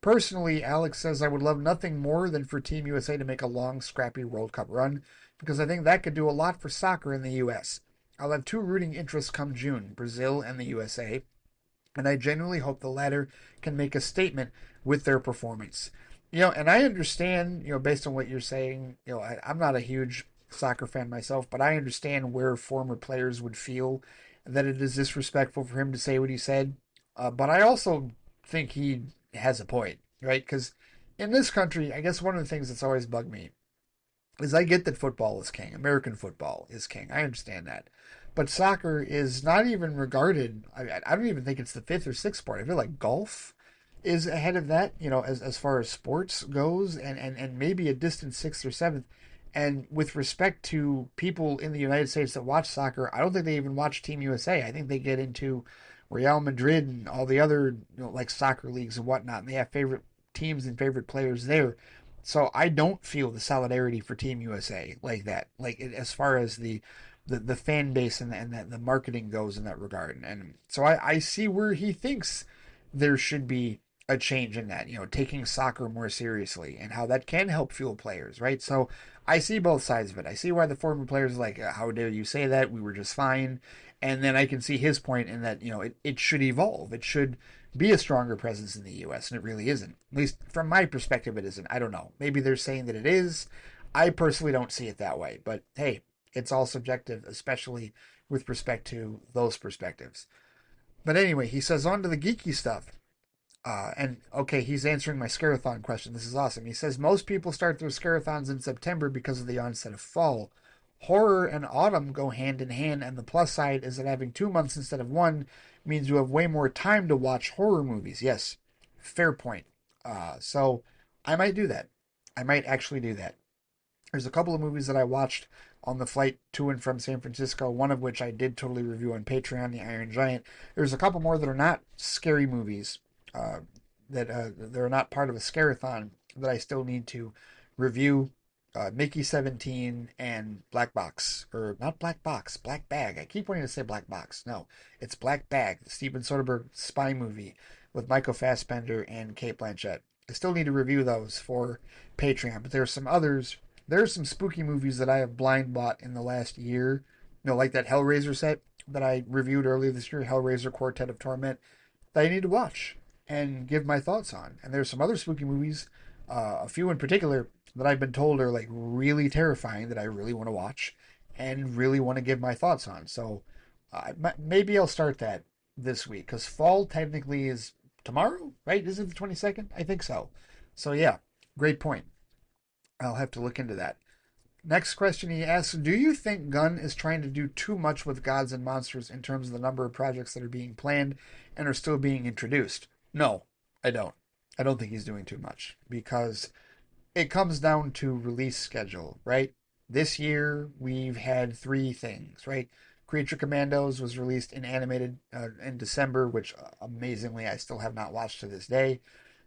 Personally, Alex says I would love nothing more than for Team USA to make a long, scrappy World Cup run, because I think that could do a lot for soccer in the U.S. I'll have two rooting interests come June, Brazil and the USA, and I genuinely hope the latter can make a statement with their performance. And I understand, based on what you're saying, I'm not a huge soccer fan myself, but I understand where former players would feel that it is disrespectful for him to say what he said. But I also think he has a point, right? Because in this country, I guess one of the things that's always bugged me is I get that football is king. American football is king. I understand that. But soccer is not even regarded, I don't even think it's the fifth or sixth sport. I feel like golf is ahead of that, as far as sports goes, and maybe a distant sixth or seventh. And with respect to people in the United States that watch soccer, I don't think they even watch Team USA. I think they get into Real Madrid and all the other, like soccer leagues and whatnot, and they have favorite teams and favorite players there. So I don't feel the solidarity for Team USA like that. Like as far as the fan base and the marketing goes in that regard. And so I see where he thinks there should be a change in that, taking soccer more seriously and how that can help fuel players, right? So I see both sides of it. I see why the former players are like, how dare you say that? We were just fine. And then I can see his point in that, it should evolve. It should be a stronger presence in the U.S., and it really isn't. At least from my perspective, it isn't. I don't know. Maybe they're saying that it is. I personally don't see it that way. But hey, it's all subjective, especially with respect to those perspectives. But anyway, he says on to the geeky stuff. And okay, he's answering my Scarathon question. This is awesome. He says most people start their Scarathons in September because of the onset of fall. Horror and autumn go hand in hand, and the plus side is that having 2 months instead of one means you have way more time to watch horror movies. Yes, fair point. So I might do that. I might actually do that. There's a couple of movies that I watched on the flight to and from San Francisco, one of which I did totally review on Patreon, The Iron Giant. There's a couple more that are not scary movies, uh, that they're not part of a Scarathon that I still need to review. Mickey 17 and Black Box, or not Black Box, Black Bag. I keep wanting to say Black Box. No, it's Black Bag, the Steven Soderbergh spy movie with Michael Fassbender and Cate Blanchett. I still need to review those for Patreon, but there are some others. There's some spooky movies that I have blind bought in the last year. Like that Hellraiser set that I reviewed earlier this year, Hellraiser Quartet of Torment, that I need to watch and give my thoughts on. And there's some other spooky movies, a few in particular, that I've been told are like really terrifying that I really want to watch and really want to give my thoughts on. So maybe I'll start that this week because fall technically is tomorrow, right? Is it the 22nd? I think so. So yeah, great point. I'll have to look into that. Next question he asks, do you think Gunn is trying to do too much with Gods and Monsters in terms of the number of projects that are being planned and are still being introduced? No, I don't. I don't think he's doing too much because it comes down to release schedule, right? This year we've had three things, right? Creature Commandos was released in animated in December, which amazingly I still have not watched to this day.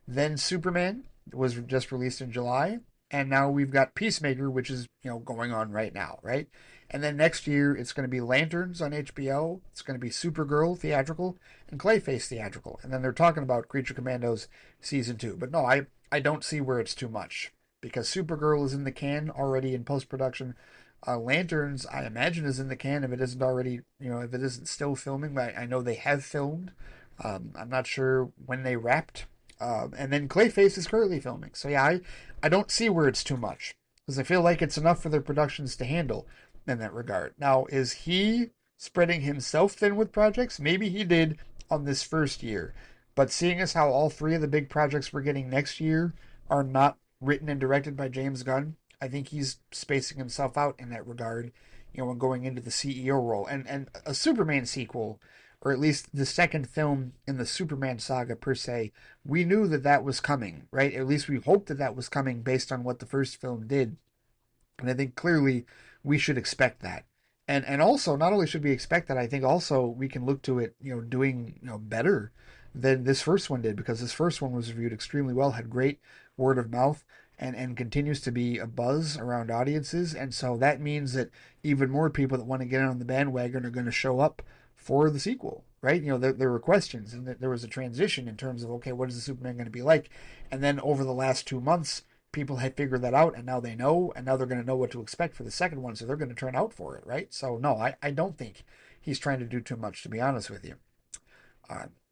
Then Superman was just released in July, and now we've got Peacemaker, which is going on right now, right? And then next year it's going to be Lanterns on HBO. It's going to be Supergirl theatrical and Clayface theatrical, and then they're talking about Creature Commandos season 2. But no, I don't see where it's too much because Supergirl is in the can already in post production. Lanterns, I imagine, is in the can if it isn't already, if it isn't still filming. But I know they have filmed. I'm not sure when they wrapped. And then Clayface is currently filming. So yeah, I don't see where it's too much because I feel like it's enough for their productions to handle in that regard. Now, is he spreading himself thin with projects? Maybe he did on this first year. But seeing as how all three of the big projects we're getting next year are not written and directed by James Gunn, I think he's spacing himself out in that regard, when going into the CEO role. And a Superman sequel, or at least the second film in the Superman saga per se, we knew that that was coming, right? At least we hoped that that was coming based on what the first film did. And I think clearly we should expect that. And also, not only should we expect that, I think also we can look to it, doing, better than this first one did, because this first one was reviewed extremely well, had great word of mouth, and continues to be a buzz around audiences. And so that means that even more people that want to get on the bandwagon are going to show up for the sequel, right? There were questions, and there was a transition in terms of, okay, what is the Superman going to be like? And then over the last 2 months, people had figured that out, and now they know, and now they're going to know what to expect for the second one, so they're going to turn out for it, right? So no, I don't think he's trying to do too much, to be honest with you.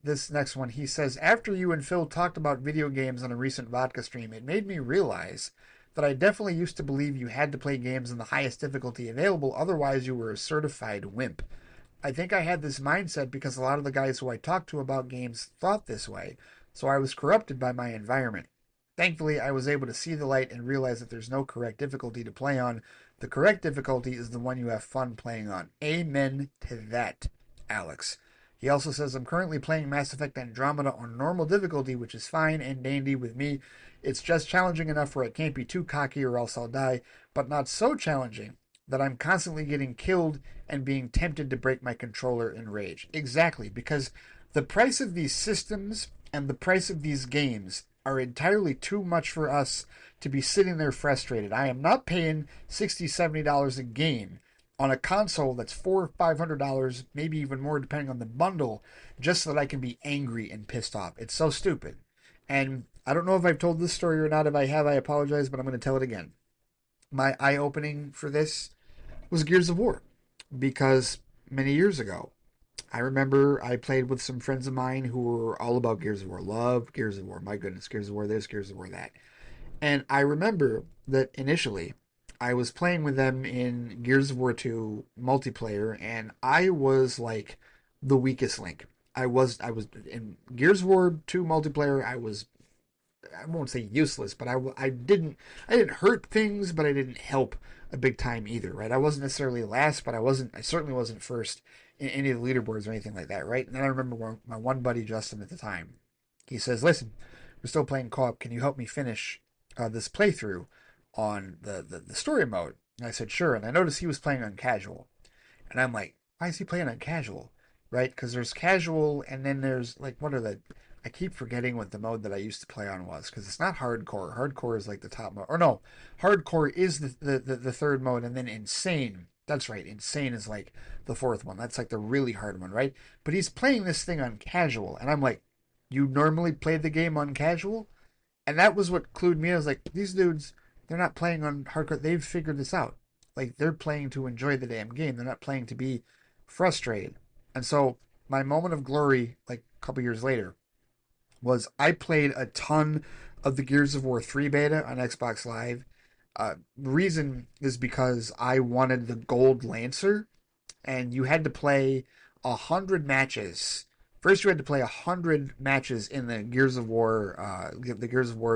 This next one, he says, after you and Phil talked about video games on a recent vodka stream, it made me realize that I definitely used to believe you had to play games in the highest difficulty available, otherwise you were a certified wimp. I think I had this mindset because a lot of the guys who I talked to about games thought this way, so I was corrupted by my environment. Thankfully, I was able to see the light and realize that there's no correct difficulty to play on. The correct difficulty is the one you have fun playing on. Amen to that, Alex. He also says, I'm currently playing Mass Effect Andromeda on normal difficulty, which is fine and dandy with me. It's just challenging enough where I can't be too cocky or else I'll die, but not so challenging that I'm constantly getting killed and being tempted to break my controller in rage. Exactly, because the price of these systems and the price of these games are entirely too much for us to be sitting there frustrated. I am not paying $60, $70 a game on a console that's $400 or $500, maybe even more depending on the bundle, just so that I can be angry and pissed off. It's so stupid. And I don't know if I've told this story or not. If I have, I apologize, but I'm going to tell it again. My eye opening for this was Gears of War because many years ago, I remember I played with some friends of mine who were all about Gears of War, loved Gears of War. My goodness, Gears of War this, Gears of War that. And I remember that initially I was playing with them in Gears of War 2 multiplayer, and I was like the weakest link. I was in Gears of War 2 multiplayer. I won't say useless, but I didn't hurt things, but I didn't help a big time either, right? I wasn't necessarily last, but I certainly wasn't first in any of the leaderboards or anything like that, right? And then I remember my one buddy Justin at the time, he says, "Listen, we're still playing co-op. Can you help me finish this playthrough on the story mode?" And I said, "Sure." And I noticed he was playing on casual, and I'm like, "Why is he playing on casual?" Right? Because there's casual, and then there's like, what are the I keep forgetting what the mode that I used to play on was because it's not hardcore. Hardcore is like the top mode. Or no, hardcore is the third mode, and then insane. That's right. Insane is like the fourth one. That's like the really hard one, right? But he's playing this thing on casual, and I'm like, you normally play the game on casual? And that was what clued me. I was like, these dudes, they're not playing on hardcore. They've figured this out. Like they're playing to enjoy the damn game. They're not playing to be frustrated. And so my moment of glory, like a couple years later, was I played a ton of the Gears of War 3 beta on Xbox Live. The reason is because I wanted the Gold Lancer, and you had to play 100 matches. First, you had to play 100 matches in the Gears of War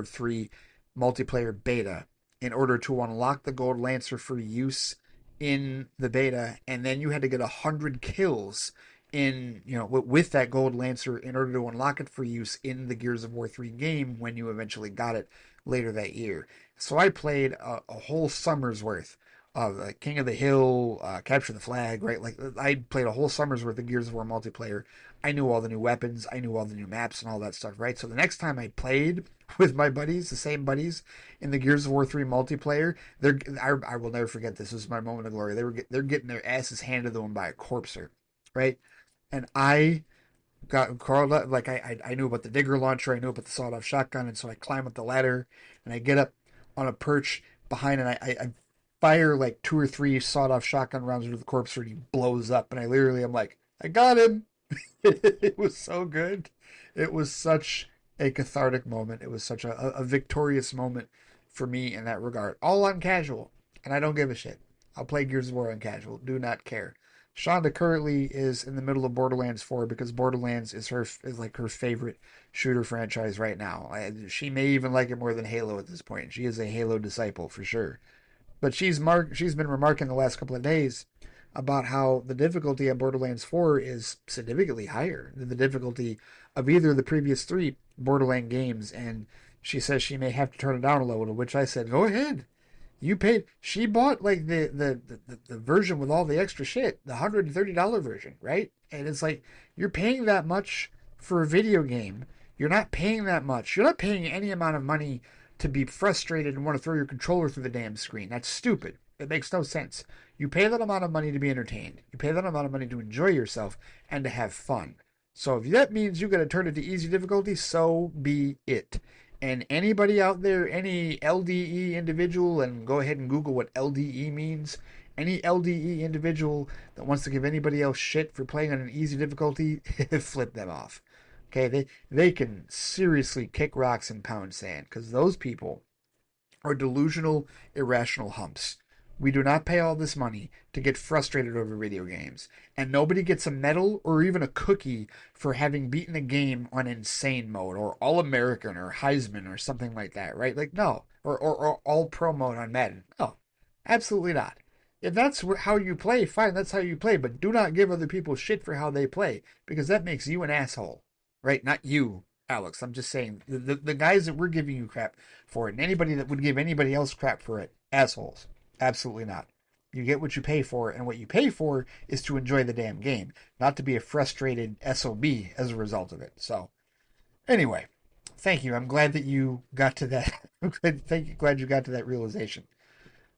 3 multiplayer beta in order to unlock the Gold Lancer for use in the beta, and then you had to get 100 kills in with that Gold Lancer in order to unlock it for use in the Gears of War 3 game when you eventually got it later that year. So I played a whole summer's worth of King of the Hill, Capture the Flag, right? Like I played a whole summer's worth of Gears of War multiplayer. I knew all the new weapons, I knew all the new maps and all that stuff, right? So the next time I played with my buddies, the same buddies in the Gears of War 3 multiplayer, I will never forget this. This is my moment of glory. They're getting their asses handed to them by a corpser, right? And I got crawled up, like I knew about the digger launcher, I knew about the sawed-off shotgun, and so I climb up the ladder and I get up on a perch behind, and I fire like two or three sawed-off shotgun rounds into the corpse, and he blows up, and I'm like, I got him. It was so good. It was such a cathartic moment. It was such a victorious moment for me in that regard. All on casual, and I don't give a shit. I'll play Gears of War on casual. Do not care. Shonda currently is in the middle of Borderlands 4 because Borderlands is like her favorite shooter franchise right now. She may even like it more than Halo at this point. She is a Halo disciple for sure. But she's been remarking the last couple of days about how the difficulty on Borderlands 4 is significantly higher than the difficulty of either of the previous three Borderland games, and she says she may have to turn it down a little, to which I said, go ahead. You paid. She bought like the version with all the extra shit, the $130 version, right? And it's like you're paying that much for a video game. You're not paying that much. You're not paying any amount of money to be frustrated and want to throw your controller through the damn screen. That's stupid. It makes no sense. You pay that amount of money to be entertained. You pay that amount of money to enjoy yourself and to have fun. So if that means you got to turn it to easy difficulty, so be it. And anybody out there, any LDE individual, and go ahead and Google what LDE means. Any LDE individual that wants to give anybody else shit for playing on an easy difficulty, flip them off. Okay, they can seriously kick rocks and pound sand because those people are delusional, irrational humps. We do not pay all this money to get frustrated over video games. And nobody gets a medal or even a cookie for having beaten a game on insane mode or All American or Heisman or something like that, right? Like, no. Or All Pro mode on Madden. No, absolutely not. If that's how you play, fine, that's how you play. But do not give other people shit for how they play because that makes you an asshole, right? Not you, Alex. I'm just saying the guys that we're giving you crap for it, and anybody that would give anybody else crap for it, assholes. Absolutely not. You get what you pay for, and what you pay for is to enjoy the damn game, not to be a frustrated SOB as a result of it. So, anyway, thank you. I'm glad that you got to that. Glad you got to that realization.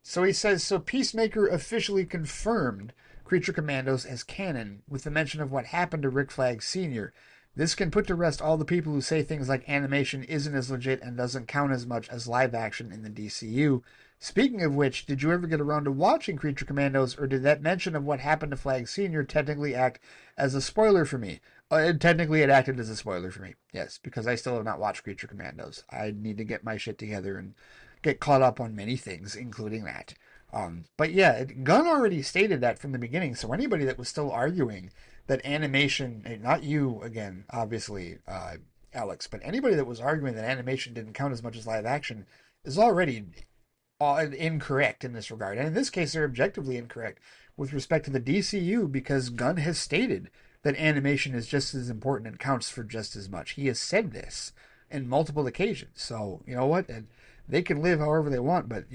So he says, so Peacemaker officially confirmed Creature Commandos as canon with the mention of what happened to Rick Flag Sr. This can put to rest all the people who say things like animation isn't as legit and doesn't count as much as live action in the DCU. Speaking of which, did you ever get around to watching Creature Commandos, or did that mention of what happened to Flag Sr. technically act as a spoiler for me? Technically, it acted as a spoiler for me, yes, because I still have not watched Creature Commandos. I need to get my shit together and get caught up on many things, including that. But yeah, Gunn already stated that from the beginning, so anybody that was still arguing that animation, not you again, obviously, Alex, but anybody that was arguing that animation didn't count as much as live action is already incorrect in this regard. And in this case, they're objectively incorrect with respect to the DCU because Gunn has stated that animation is just as important and counts for just as much. He has said this in multiple occasions. So, you know what? And they can live however they want, but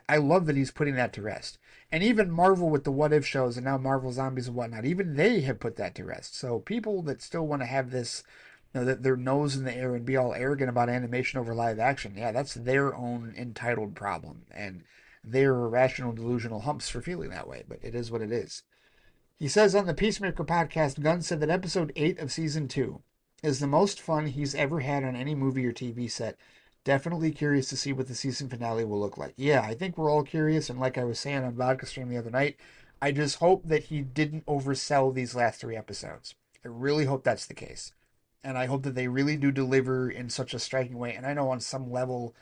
I love that he's putting that to rest. And even Marvel with the What If shows and now Marvel Zombies and whatnot, even they have put that to rest. So people that still want to have this, that their nose in the air and be all arrogant about animation over live action, yeah, that's their own entitled problem. And they're irrational, delusional humps for feeling that way, but it is what it is. He says on the Peacemaker podcast, Gunn said that episode 8 of season 2 is the most fun he's ever had on any movie or TV set. Definitely curious to see what the season finale will look like. Yeah, I think we're all curious, and like I was saying on Vodka Stream the other night, I just hope that he didn't oversell these last 3 episodes. I really hope that's the case. And I hope that they really do deliver in such a striking way. And I know on some level,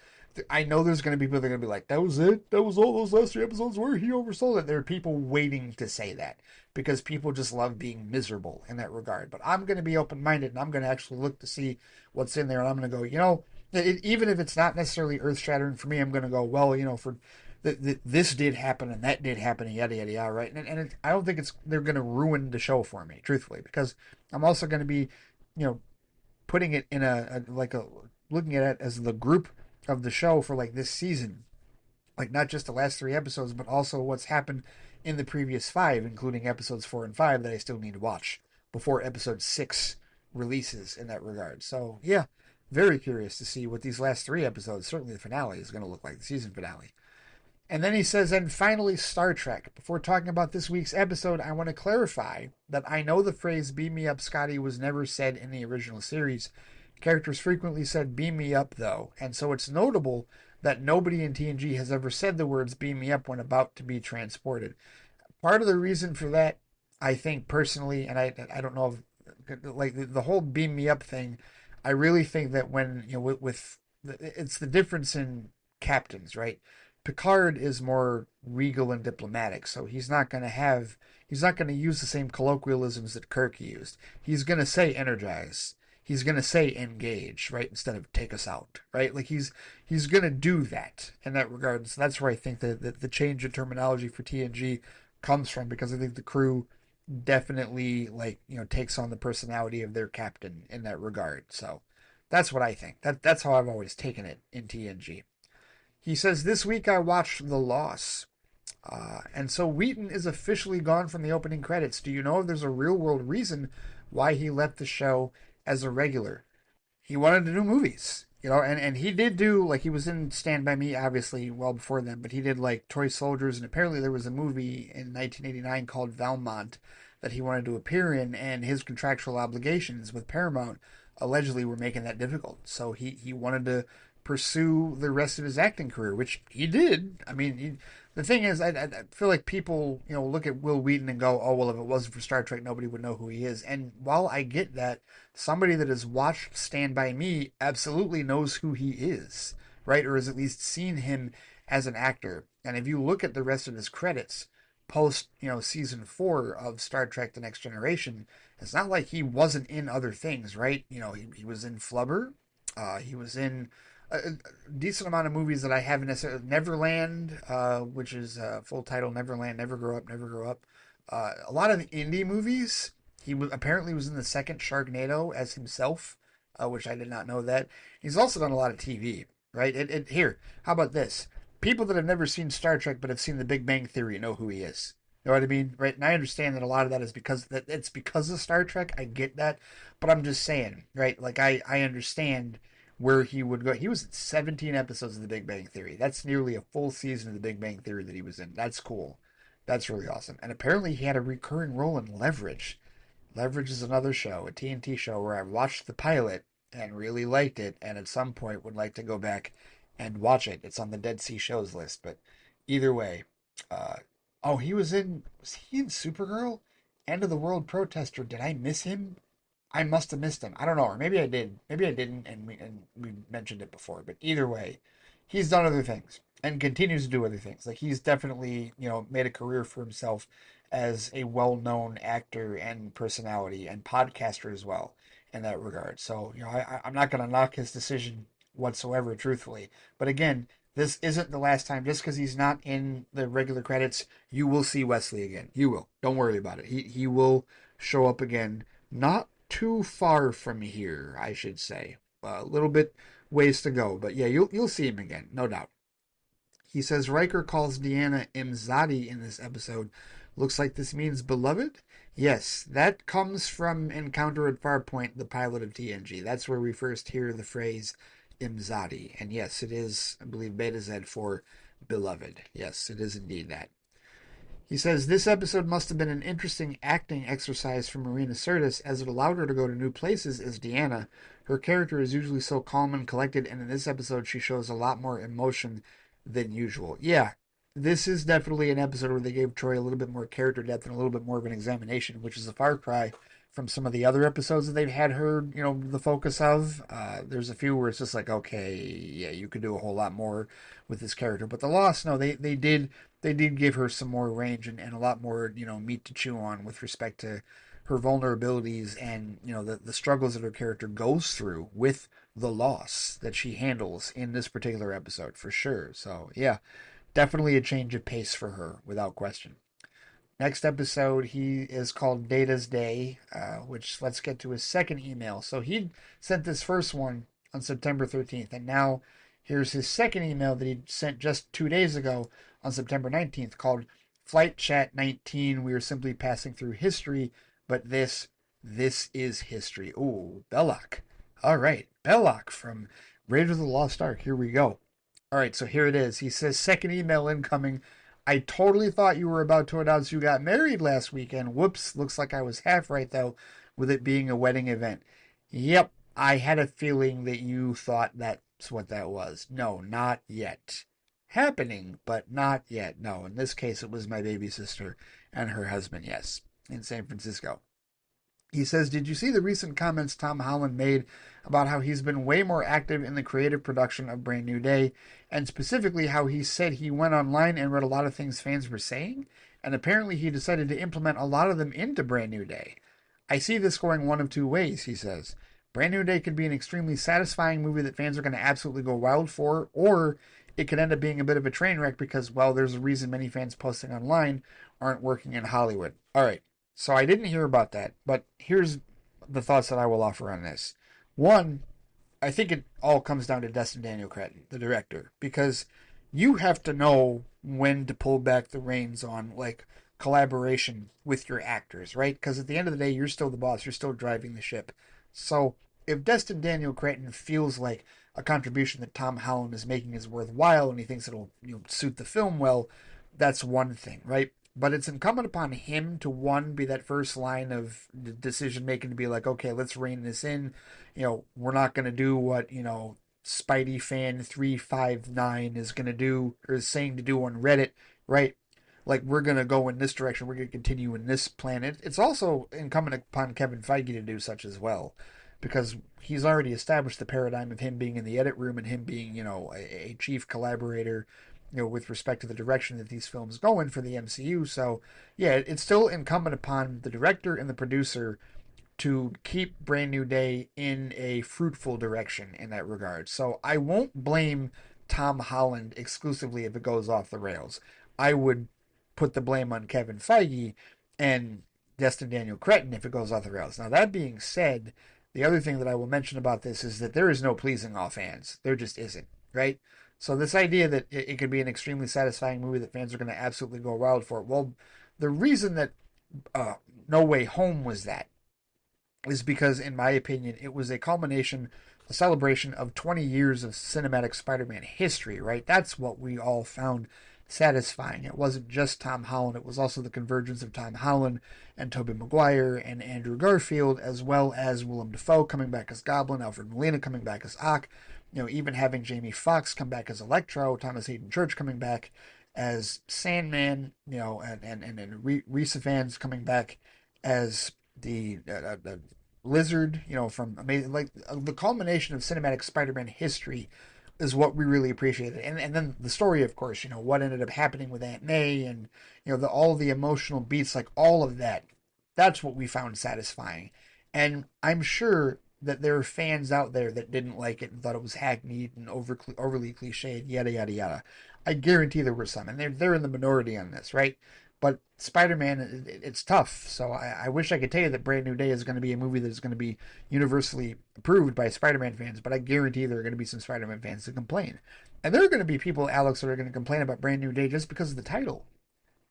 I know there's going to be people that are going to be like, that was it? That was all those last 3 episodes were? He oversold it. There are people waiting to say that because people just love being miserable in that regard. But I'm going to be open-minded and I'm going to actually look to see what's in there. And I'm going to go, even if it's not necessarily earth-shattering for me, I'm going to go, well, for this did happen and that did happen and yada, yada, yada, right? And I don't think they're going to ruin the show for me, truthfully, because I'm also going to be, putting it in looking at it as the group of the show for like this season, like not just the last 3 episodes, but also what's happened in the previous 5, including episodes 4 and 5 that I still need to watch before episode 6 releases in that regard. So yeah, very curious to see what these last 3 episodes, certainly the finale, is going to look like, the season finale. And then he says, and finally, Star Trek. Before talking about this week's episode, I want to clarify that I know the phrase beam me up, Scotty, was never said in the original series. Characters frequently said beam me up, though, and so it's notable that nobody in TNG has ever said the words beam me up when about to be transported. Part of the reason for that, I think personally, and I don't know if, like, the whole beam me up thing, I really think that when, with it's the difference in captains, right? Picard is more regal and diplomatic, so he's not going to use the same colloquialisms that Kirk used. He's going to say energize. He's going to say engage, right, instead of take us out, right? Like he's going to do that in that regard. So that's where I think that the change in terminology for TNG comes from, because I think the crew definitely takes on the personality of their captain in that regard. So that's what I think. That's how I've always taken it in TNG. He says, this week I watched The Loss. And so Wheaton is officially gone from the opening credits. Do you know if there's a real world reason why he left the show as a regular? He wanted to do movies, and he did do, like, he was in Stand By Me, obviously, well before then, but he did, like, Toy Soldiers, and apparently there was a movie in 1989 called Valmont that he wanted to appear in, and his contractual obligations with Paramount allegedly were making that difficult. So he wanted to pursue the rest of his acting career, which he did. I mean, the thing is, I feel like people, look at Will Wheaton and go, oh, well, if it wasn't for Star Trek, nobody would know who he is. And while I get that, somebody that has watched Stand By Me absolutely knows who he is, right? Or has at least seen him as an actor. And if you look at the rest of his credits post, season 4 of Star Trek The Next Generation, it's not like he wasn't in other things, right? He was in Flubber. He was in a decent amount of movies that I haven't necessarily. Neverland, which is full title Neverland, Never Grow Up, Never Grow Up. A lot of the indie movies. He apparently was in the second Sharknado as himself, which I did not know that. He's also done a lot of TV, right? Here, how about this? People that have never seen Star Trek but have seen The Big Bang Theory know who he is. You know what I mean? Right? And I understand that a lot of that is because it's because of Star Trek. I get that. But I'm just saying, right? Like, I understand where he would go. He was in 17 episodes of The Big Bang Theory. That's nearly a full season of The Big Bang Theory that he was in. That's cool. That's really awesome. And apparently he had a recurring role in Leverage. Leverage is another show, a TNT show where I watched the pilot and really liked it, and at some point would like to go back and watch it. It's on the Dead Sea Shows list, but either way, uh, oh, was he in Supergirl? End of the World Protester. Did I miss him? I must have missed him. I don't know, or maybe I did. Maybe I didn't, and we mentioned it before. But either way, he's done other things and continues to do other things. Like he's definitely made a career for himself as a well-known actor and personality and podcaster as well in that regard. So I'm not going to knock his decision whatsoever, truthfully. But again, this isn't the last time. Just because he's not in the regular credits, you will see Wesley again. You will. Don't worry about it. He will show up again. Not too far from here, I should say. A little bit ways to go, but yeah, you'll see him again, no doubt. He says Riker calls Deanna Imzadi in this episode. Looks like this means beloved? Yes, that comes from Encounter at Farpoint, the pilot of TNG. That's where we first hear the phrase Imzadi. And yes, it is, I believe, Beta Z for beloved. Yes, it is indeed that. He says this episode must have been an interesting acting exercise for Marina Sirtis as it allowed her to go to new places as Deanna. Her character is usually so calm and collected, and in this episode she shows a lot more emotion than usual. Yeah, this is definitely an episode where they gave Troy a little bit more character depth and a little bit more of an examination, which is a far cry from some of the other episodes that they've had her, the focus of. There's a few where it's just like, okay, yeah, you could do a whole lot more with this character. But The Lost, no, they did give her some more range and a lot more, meat to chew on with respect to her vulnerabilities and, the struggles that her character goes through with the loss that she handles in this particular episode, for sure. So, yeah, definitely a change of pace for her, without question. Next episode, he is called Data's Day, which let's get to his second email. So he sent this first one on September 13th, and now here's his second email that he sent just 2 days ago on September 19th called Flight Chat 19. We are simply passing through history, but this is history. Ooh, Belloc. All right, Belloc from Raiders of the Lost Ark. Here we go. All right, so here it is. He says, second email incoming. I totally thought you were about to announce you got married last weekend. Whoops, looks like I was half right, though, with it being a wedding event. Yep, I had a feeling that you thought that's what that was. No, not yet. Happening, but not yet. No, in this case, it was my baby sister and her husband, yes, in San Francisco. He says, did you see the recent comments Tom Holland made about how he's been way more active in the creative production of Brand New Day, and specifically how he said he went online and read a lot of things fans were saying, and apparently he decided to implement a lot of them into Brand New Day? I see this going one of two ways, he says. Brand New Day could be an extremely satisfying movie that fans are going to absolutely go wild for, or it could end up being a bit of a train wreck because, well, there's a reason many fans posting online aren't working in Hollywood. All right. So I didn't hear about that, but here's the thoughts that I will offer on this. One, I think it all comes down to Destin Daniel Cretton, the director, because you have to know when to pull back the reins on like collaboration with your actors, right? Because at the end of the day, you're still the boss, you're still driving the ship. So if Destin Daniel Cretton feels like a contribution that Tom Holland is making is worthwhile and he thinks it'll suit the film well, that's one thing, right? But it's incumbent upon him to, one, be that first line of decision making to be like, okay, let's rein this in. We're not going to do what, Spidey fan 359 is going to do or is saying to do on Reddit, right? Like, we're going to go in this direction. We're going to continue in this plan. It's also incumbent upon Kevin Feige to do such as well, because he's already established the paradigm of him being in the edit room and him being, a chief collaborator, with respect to the direction that these films go in for the MCU. So, yeah, it's still incumbent upon the director and the producer to keep Brand New Day in a fruitful direction in that regard. So I won't blame Tom Holland exclusively if it goes off the rails. I would put the blame on Kevin Feige and Destin Daniel Cretton if it goes off the rails. Now, that being said, the other thing that I will mention about this is that there is no pleasing all fans. There just isn't, right? So this idea that it could be an extremely satisfying movie that fans are going to absolutely go wild for, well, the reason that No Way Home was that is because, in my opinion, it was a culmination, a celebration of 20 years of cinematic Spider-Man history, right? That's what we all found satisfying. It wasn't just Tom Holland, it was also the convergence of Tom Holland and Tobey Maguire and Andrew Garfield, as well as Willem Dafoe coming back as Goblin, Alfred Molina coming back as Ock, even having Jamie Foxx come back as Electro, Thomas Hayden Church coming back as Sandman, and Risa fans coming back as the Lizard, from amazing, like the culmination of cinematic Spider-Man history is what we really appreciated. And then the story, of course, what ended up happening with Aunt May and, all the emotional beats, like all of that. That's what we found satisfying. And I'm sure that there are fans out there that didn't like it and thought it was hackneyed and overly cliched, yada, yada, yada. I guarantee there were some, and they're in the minority on this, right? But Spider-Man, it's tough. So I wish I could tell you that Brand New Day is going to be a movie that is going to be universally approved by Spider-Man fans, but I guarantee there are going to be some Spider-Man fans that complain. And there are going to be people, Alex, that are going to complain about Brand New Day just because of the title,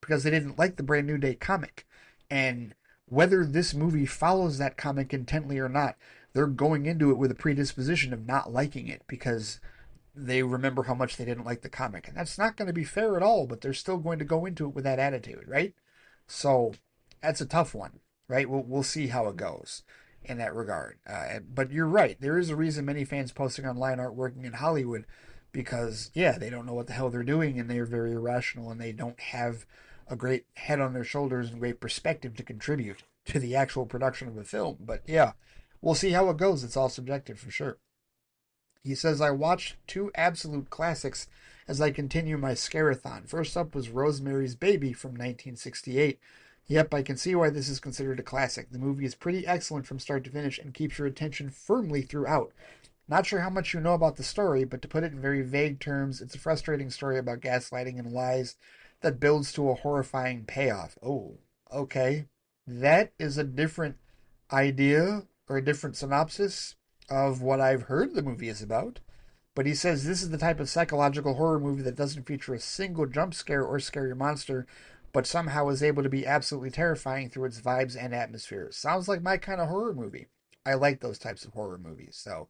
because they didn't like the Brand New Day comic. And whether this movie follows that comic intently or not, they're going into it with a predisposition of not liking it because they remember how much they didn't like the comic. And that's not going to be fair at all, but they're still going to go into it with that attitude, right? So that's a tough one, right? We'll see how it goes in that regard. But you're right. There is a reason many fans posting online aren't working in Hollywood because, yeah, they don't know what the hell they're doing and they're very irrational and they don't have a great head on their shoulders and great perspective to contribute to the actual production of the film. But yeah, we'll see how it goes. It's all subjective for sure. He says, I watched two absolute classics as I continue my scarathon. First up was Rosemary's Baby from 1968. Yep, I can see why this is considered a classic. The movie is pretty excellent from start to finish and keeps your attention firmly throughout. Not sure how much you know about the story, but to put it in very vague terms, it's a frustrating story about gaslighting and lies that builds to a horrifying payoff. Oh, okay. That is a different idea or a different synopsis of what I've heard the movie is about. But he says this is the type of psychological horror movie that doesn't feature a single jump scare or scary monster, but somehow is able to be absolutely terrifying through its vibes and atmosphere. Sounds like my kind of horror movie. I like those types of horror movies, so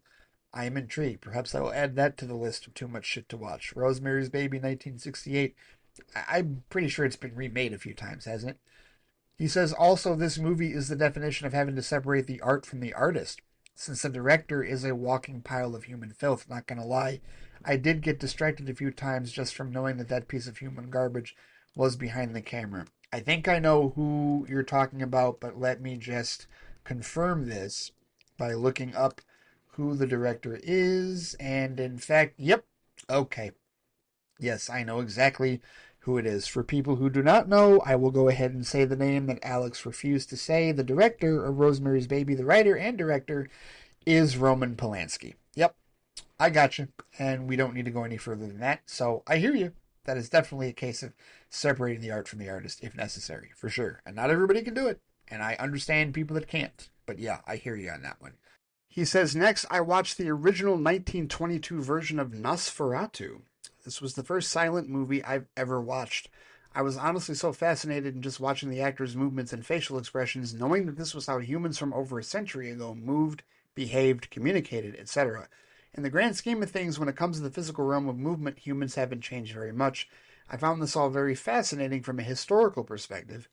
I am intrigued. Perhaps I will add that to the list of too much shit to watch. Rosemary's Baby 1968. I'm pretty sure it's been remade a few times, hasn't it? He says also this movie is the definition of having to separate the art from the artist. Since the director is a walking pile of human filth, not gonna lie, I did get distracted a few times just from knowing that that piece of human garbage was behind the camera. I think I know who you're talking about, but let me just confirm this by looking up who the director is. And in fact, yep, okay. Yes, I know exactly who it is. For people who do not know, I will go ahead and say the name that Alex refused to say. The director of Rosemary's Baby, the writer and director, is Roman Polanski. Yep, I got you. And we don't need to go any further than that. So I hear you. That is definitely a case of separating the art from the artist if necessary, for sure. And not everybody can do it. And I understand people that can't. But yeah, I hear you on that one. He says, next, I watched the original 1922 version of Nosferatu. This was the first silent movie I've ever watched. I was honestly so fascinated in just watching the actors' movements and facial expressions, knowing that this was how humans from over a century ago moved, behaved, communicated, etc. In the grand scheme of things, when it comes to the physical realm of movement, humans haven't changed very much. I found this all very fascinating from a historical perspective.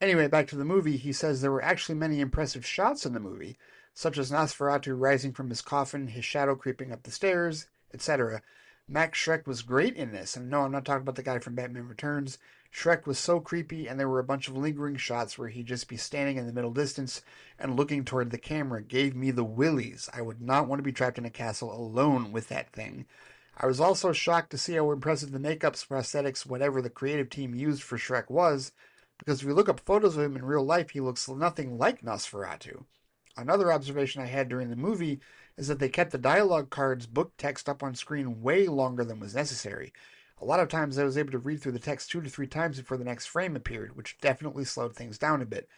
Anyway, back to the movie, he says there were actually many impressive shots in the movie, such as Nosferatu rising from his coffin, his shadow creeping up the stairs, etc. Max Schreck was great in this, and no, I'm not talking about the guy from Batman Returns. Schreck was so creepy, and there were a bunch of lingering shots where he'd just be standing in the middle distance and looking toward the camera. Gave me the willies. I would not want to be trapped in a castle alone with that thing. I was also shocked to see how impressive the makeups, prosthetics, whatever the creative team used for Schreck was, because if you look up photos of him in real life, he looks nothing like Nosferatu. Another observation I had during the movie is that they kept the dialogue cards book text up on screen way longer than was necessary. A lot of times I was able to read through the text 2 to 3 times before the next frame appeared, which definitely slowed things down a bit.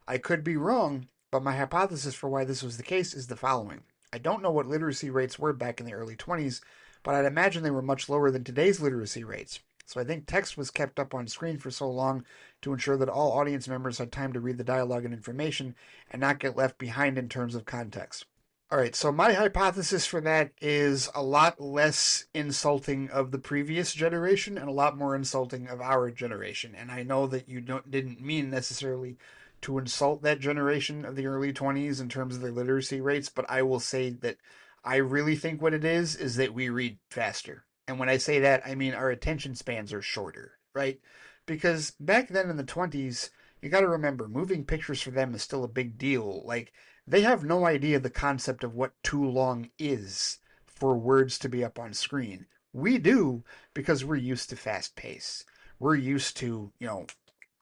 I could be wrong, but my hypothesis for why this was the case is the following. I don't know what literacy rates were back in the early 20s, but I'd imagine they were much lower than today's literacy rates. So I think text was kept up on screen for so long to ensure that all audience members had time to read the dialogue and information and not get left behind in terms of context. All right, so my hypothesis for that is a lot less insulting of the previous generation and a lot more insulting of our generation. And I know that you didn't mean necessarily to insult that generation of the early 20s in terms of their literacy rates, but I will say that I really think what it is that we read faster. And when I say that, I mean our attention spans are shorter, right? Because back then in the 20s, you got to remember, moving pictures for them is still a big deal. Like, they have no idea the concept of what too long is for words to be up on screen. We do because we're used to fast pace. We're used to,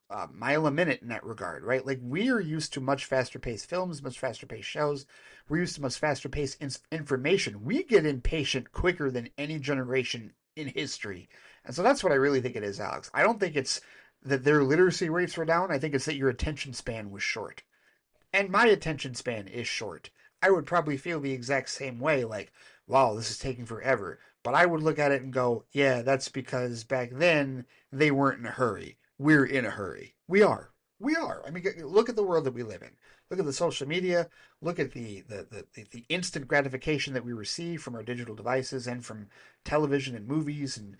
a mile a minute in that regard, right? Like we are used to much faster paced films, much faster paced shows. We're used to much faster paced information. We get impatient quicker than any generation in history. And so that's what I really think it is, Alex. I don't think it's that their literacy rates were down. I think it's that your attention span was short. And my attention span is short. I would probably feel the exact same way, like, wow, this is taking forever. But I would look at it and go, yeah, that's because back then they weren't in a hurry. We're in a hurry. We are. We are. I mean, look at the world that we live in. Look at the social media. Look at the instant gratification that we receive from our digital devices and from television and movies and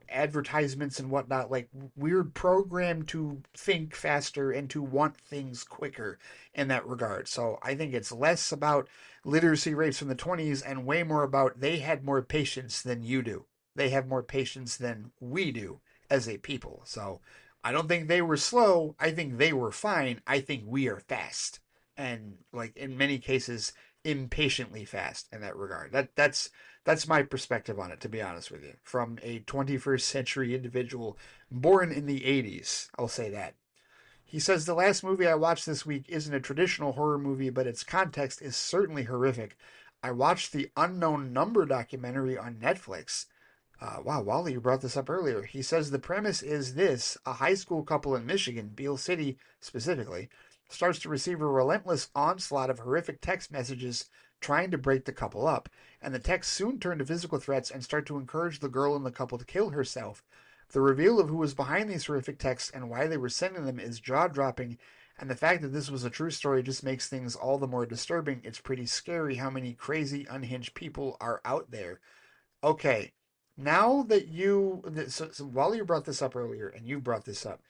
advertisements and whatnot. Like we're programmed to think faster and to want things quicker in that regard. So I think it's less about literacy rates from the 20s and way more about they had more patience than you do. They have more patience than we do as a people. So I don't think they were slow. I think they were fine. I think we are fast. And like in many cases, impatiently fast in that regard. That's my perspective on it, to be honest with you. From a 21st century individual born in the 80s, I'll say that. He says the last movie I watched this week isn't a traditional horror movie, but its context is certainly horrific. I watched the Unknown Number documentary on Netflix. Wow, Wally, you brought this up earlier. He says the premise is this: a high school couple in Michigan, Beale City specifically, starts to receive a relentless onslaught of horrific text messages trying to break the couple up, and the texts soon turn to physical threats and start to encourage the girl in the couple to kill herself. The reveal of who was behind these horrific texts and why they were sending them is jaw-dropping, and the fact that this was a true story just makes things all the more disturbing. It's pretty scary how many crazy, unhinged people are out there. Okay, now that so while you brought this up earlier, and you brought this up,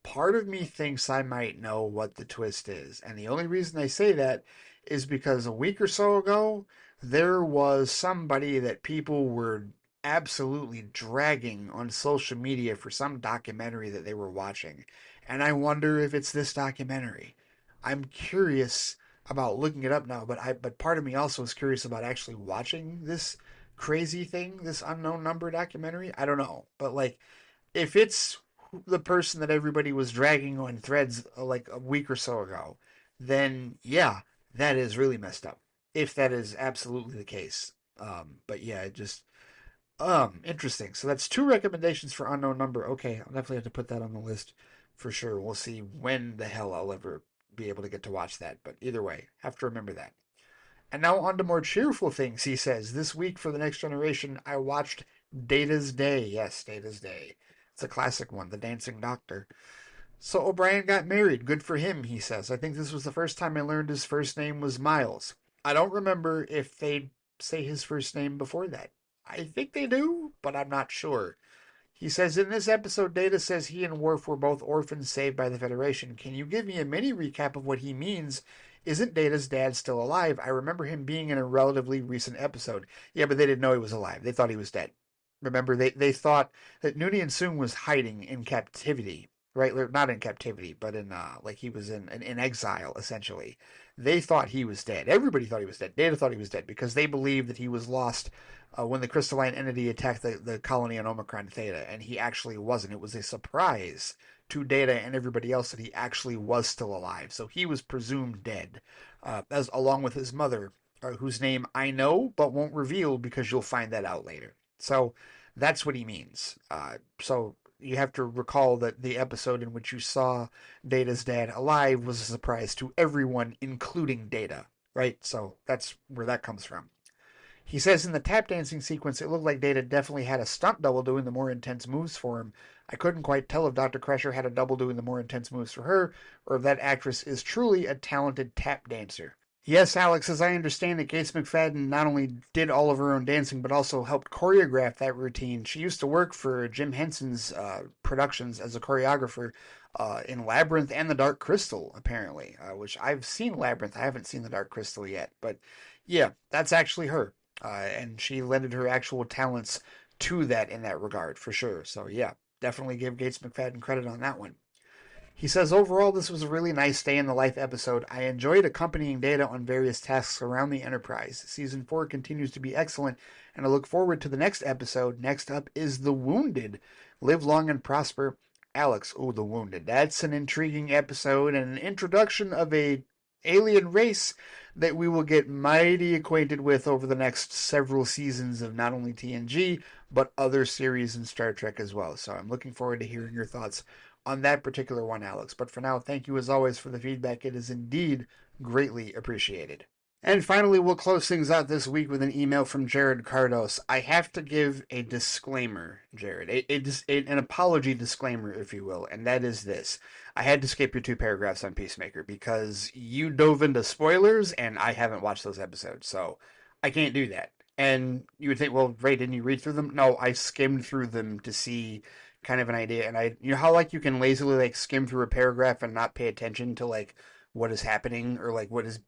part of me thinks I might know what the twist is. And the only reason I say that is because a week or so ago, there was somebody that people were absolutely dragging on social media for some documentary that they were watching. And I wonder if it's this documentary. I'm curious about looking it up now, but part of me also is curious about actually watching this crazy thing, this Unknown Number documentary. I don't know. But like if it's the person that everybody was dragging on threads like a week or so ago, then yeah, that is really messed up. If that is absolutely the case. But yeah, it just interesting. So that's two recommendations for Unknown Number. Okay, I'll definitely have to put that on the list for sure. We'll see when the hell I'll ever be able to get to watch that. But either way, have to remember that. And now on to more cheerful things, he says. This week for the next generation, I watched Data's Day. Yes, Data's Day. It's a classic one, The Dancing Doctor. So O'Brien got married. Good for him, he says. I think this was the first time I learned his first name was Miles. I don't remember if they say his first name before that. I think they do, but I'm not sure. He says in this episode, Data says he and Worf were both orphans saved by the Federation. Can you give me a mini recap of what he means? Isn't Data's dad still alive? I remember him being in a relatively recent episode. Yeah, but they didn't know he was alive. They thought he was dead. Remember, they thought that Noonien Soong was hiding in captivity, right? Not in captivity, but in like he was in exile essentially. They thought he was dead. Everybody thought he was dead. Data thought he was dead because they believed that he was lost when the crystalline entity attacked the colony on Omicron Theta, and he actually wasn't. It was a surprise to Data and everybody else that he actually was still alive. So he was presumed dead, as along with his mother, whose name I know but won't reveal because you'll find that out later. So that's what he means. So you have to recall that the episode in which you saw Data's dad alive was a surprise to everyone, including Data, right? So that's where that comes from. He says in the tap dancing sequence, it looked like Data definitely had a stunt double doing the more intense moves for him. I couldn't quite tell if Dr. Crusher had a double doing the more intense moves for her, or if that actress is truly a talented tap dancer. Yes, Alex, as I understand it, Gates McFadden not only did all of her own dancing, but also helped choreograph that routine. She used to work for Jim Henson's productions as a choreographer in Labyrinth and The Dark Crystal, apparently, which I've seen Labyrinth. I haven't seen The Dark Crystal yet. But yeah, that's actually her. And she lended her actual talents to that in that regard, for sure. So yeah, definitely give Gates McFadden credit on that one. He says, overall, this was a really nice day in the life episode. I enjoyed accompanying Data on various tasks around the Enterprise. Season 4 continues to be excellent, and I look forward to the next episode. Next up is The Wounded. Live long and prosper. Alex, oh, The Wounded. That's an intriguing episode and an introduction of a alien race that we will get mighty acquainted with over the next several seasons of not only TNG, but other series in Star Trek as well. So I'm looking forward to hearing your thoughts on that particular one, Alex. But for now, thank you as always for the feedback. It is indeed greatly appreciated. And finally, we'll close things out this week with an email from Jared Cardos. I have to give a disclaimer, Jared, an apology disclaimer, if you will, and that is this. I had to skip your 2 paragraphs on Peacemaker because you dove into spoilers, and I haven't watched those episodes, so I can't do that. And you would think, well, Ray, didn't you read through them? No, I skimmed through them to see kind of an idea. And you know how like you can lazily like skim through a paragraph and not pay attention to like what is happening or like what is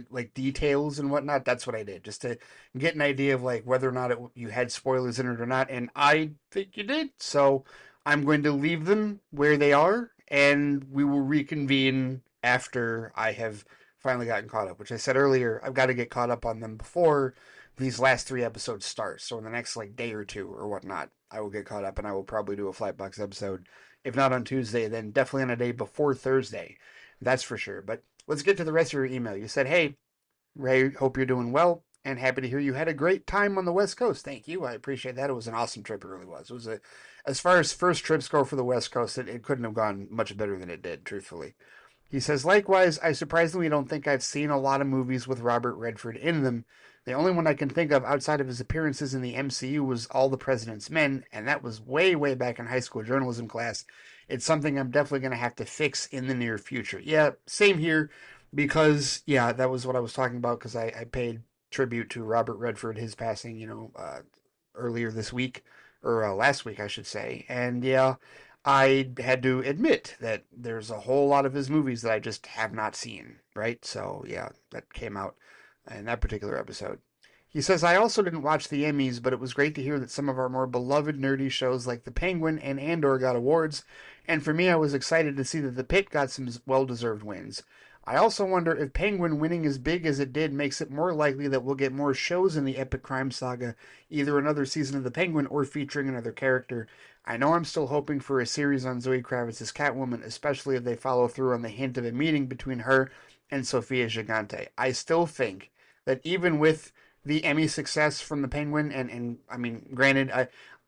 like details and whatnot. That's what I did just to get an idea of like whether or not you had spoilers in it or not. And I think you did. So I'm going to leave them where they are, and we will reconvene after I have finally gotten caught up. Which I said earlier, I've got to get caught up on them before these last 3 episodes start. So in the next like day or two or whatnot, I will get caught up and I will probably do a Flightbox episode. If not on Tuesday, then definitely on a day before Thursday. That's for sure. But let's get to the rest of your email. You said, hey, Ray, hope you're doing well and happy to hear you had a great time on the West Coast. Thank you. I appreciate that. It was an awesome trip. It really was. It was as far as first trips go for the West Coast, it couldn't have gone much better than it did, truthfully. He says, likewise, I surprisingly don't think I've seen a lot of movies with Robert Redford in them. The only one I can think of outside of his appearances in the MCU was All the President's Men, and that was way, way back in high school journalism class. It's something I'm definitely going to have to fix in the near future. Yeah, same here, because, yeah, that was what I was talking about, because I paid tribute to Robert Redford, his passing, earlier this week, or last week, I should say. And, yeah, I had to admit that there's a whole lot of his movies that I just have not seen, right? So, yeah, that came out in that particular episode. He says, I also didn't watch the Emmys, but it was great to hear that some of our more beloved nerdy shows like The Penguin and Andor got awards, and for me, I was excited to see that The Pit got some well-deserved wins. I also wonder if Penguin winning as big as it did makes it more likely that we'll get more shows in the epic crime saga, either another season of The Penguin or featuring another character. I know I'm still hoping for a series on Zoe Kravitz's Catwoman, especially if they follow through on the hint of a meeting between her and Sofia Gigante. I still think that even with the Emmy success from The Penguin, and I mean, granted,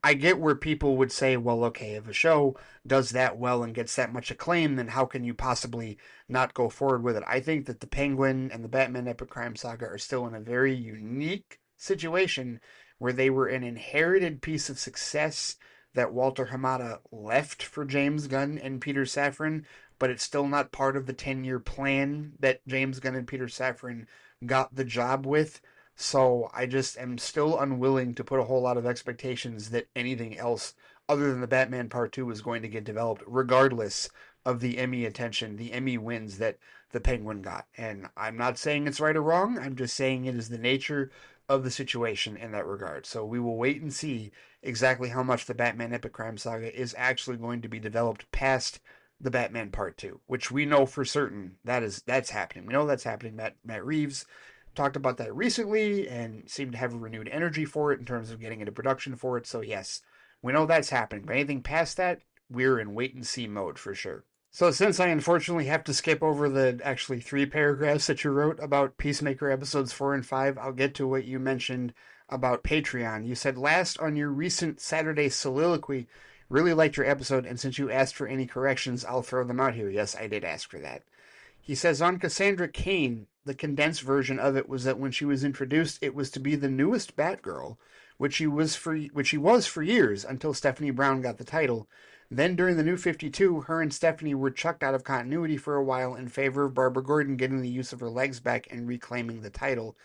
I get where people would say, well, okay, if a show does that well and gets that much acclaim, then how can you possibly not go forward with it? I think that The Penguin and the Batman Epic Crime Saga are still in a very unique situation where they were an inherited piece of success that Walter Hamada left for James Gunn and Peter Safran, but it's still not part of the 10-year plan that James Gunn and Peter Safran got the job with. So I just am still unwilling to put a whole lot of expectations that anything else other than the Batman Part 2 is going to get developed, regardless of the Emmy attention, the Emmy wins that the Penguin got. And I'm not saying it's right or wrong. I'm just saying it is the nature of the situation in that regard. So we will wait and see exactly how much the Batman Epic Crime Saga is actually going to be developed past the Batman Part 2, which we know for certain that's happening. We know that's happening. Matt Reeves talked about that recently and seemed to have a renewed energy for it in terms of getting into production for it. So yes, we know that's happening. But anything past that, we're in wait and see mode for sure. So since I unfortunately have to skip over the actually 3 paragraphs that you wrote about Peacemaker episodes 4 and 5, I'll get to what you mentioned about Patreon. You said last on your recent Saturday soliloquy, really liked your episode, and since you asked for any corrections, I'll throw them out here. Yes, I did ask for that. He says on Cassandra Cain, the condensed version of it was that when she was introduced, it was to be the newest Batgirl, which she was for years until Stephanie Brown got the title. Then during the New 52, her and Stephanie were chucked out of continuity for a while in favor of Barbara Gordon getting the use of her legs back and reclaiming the title.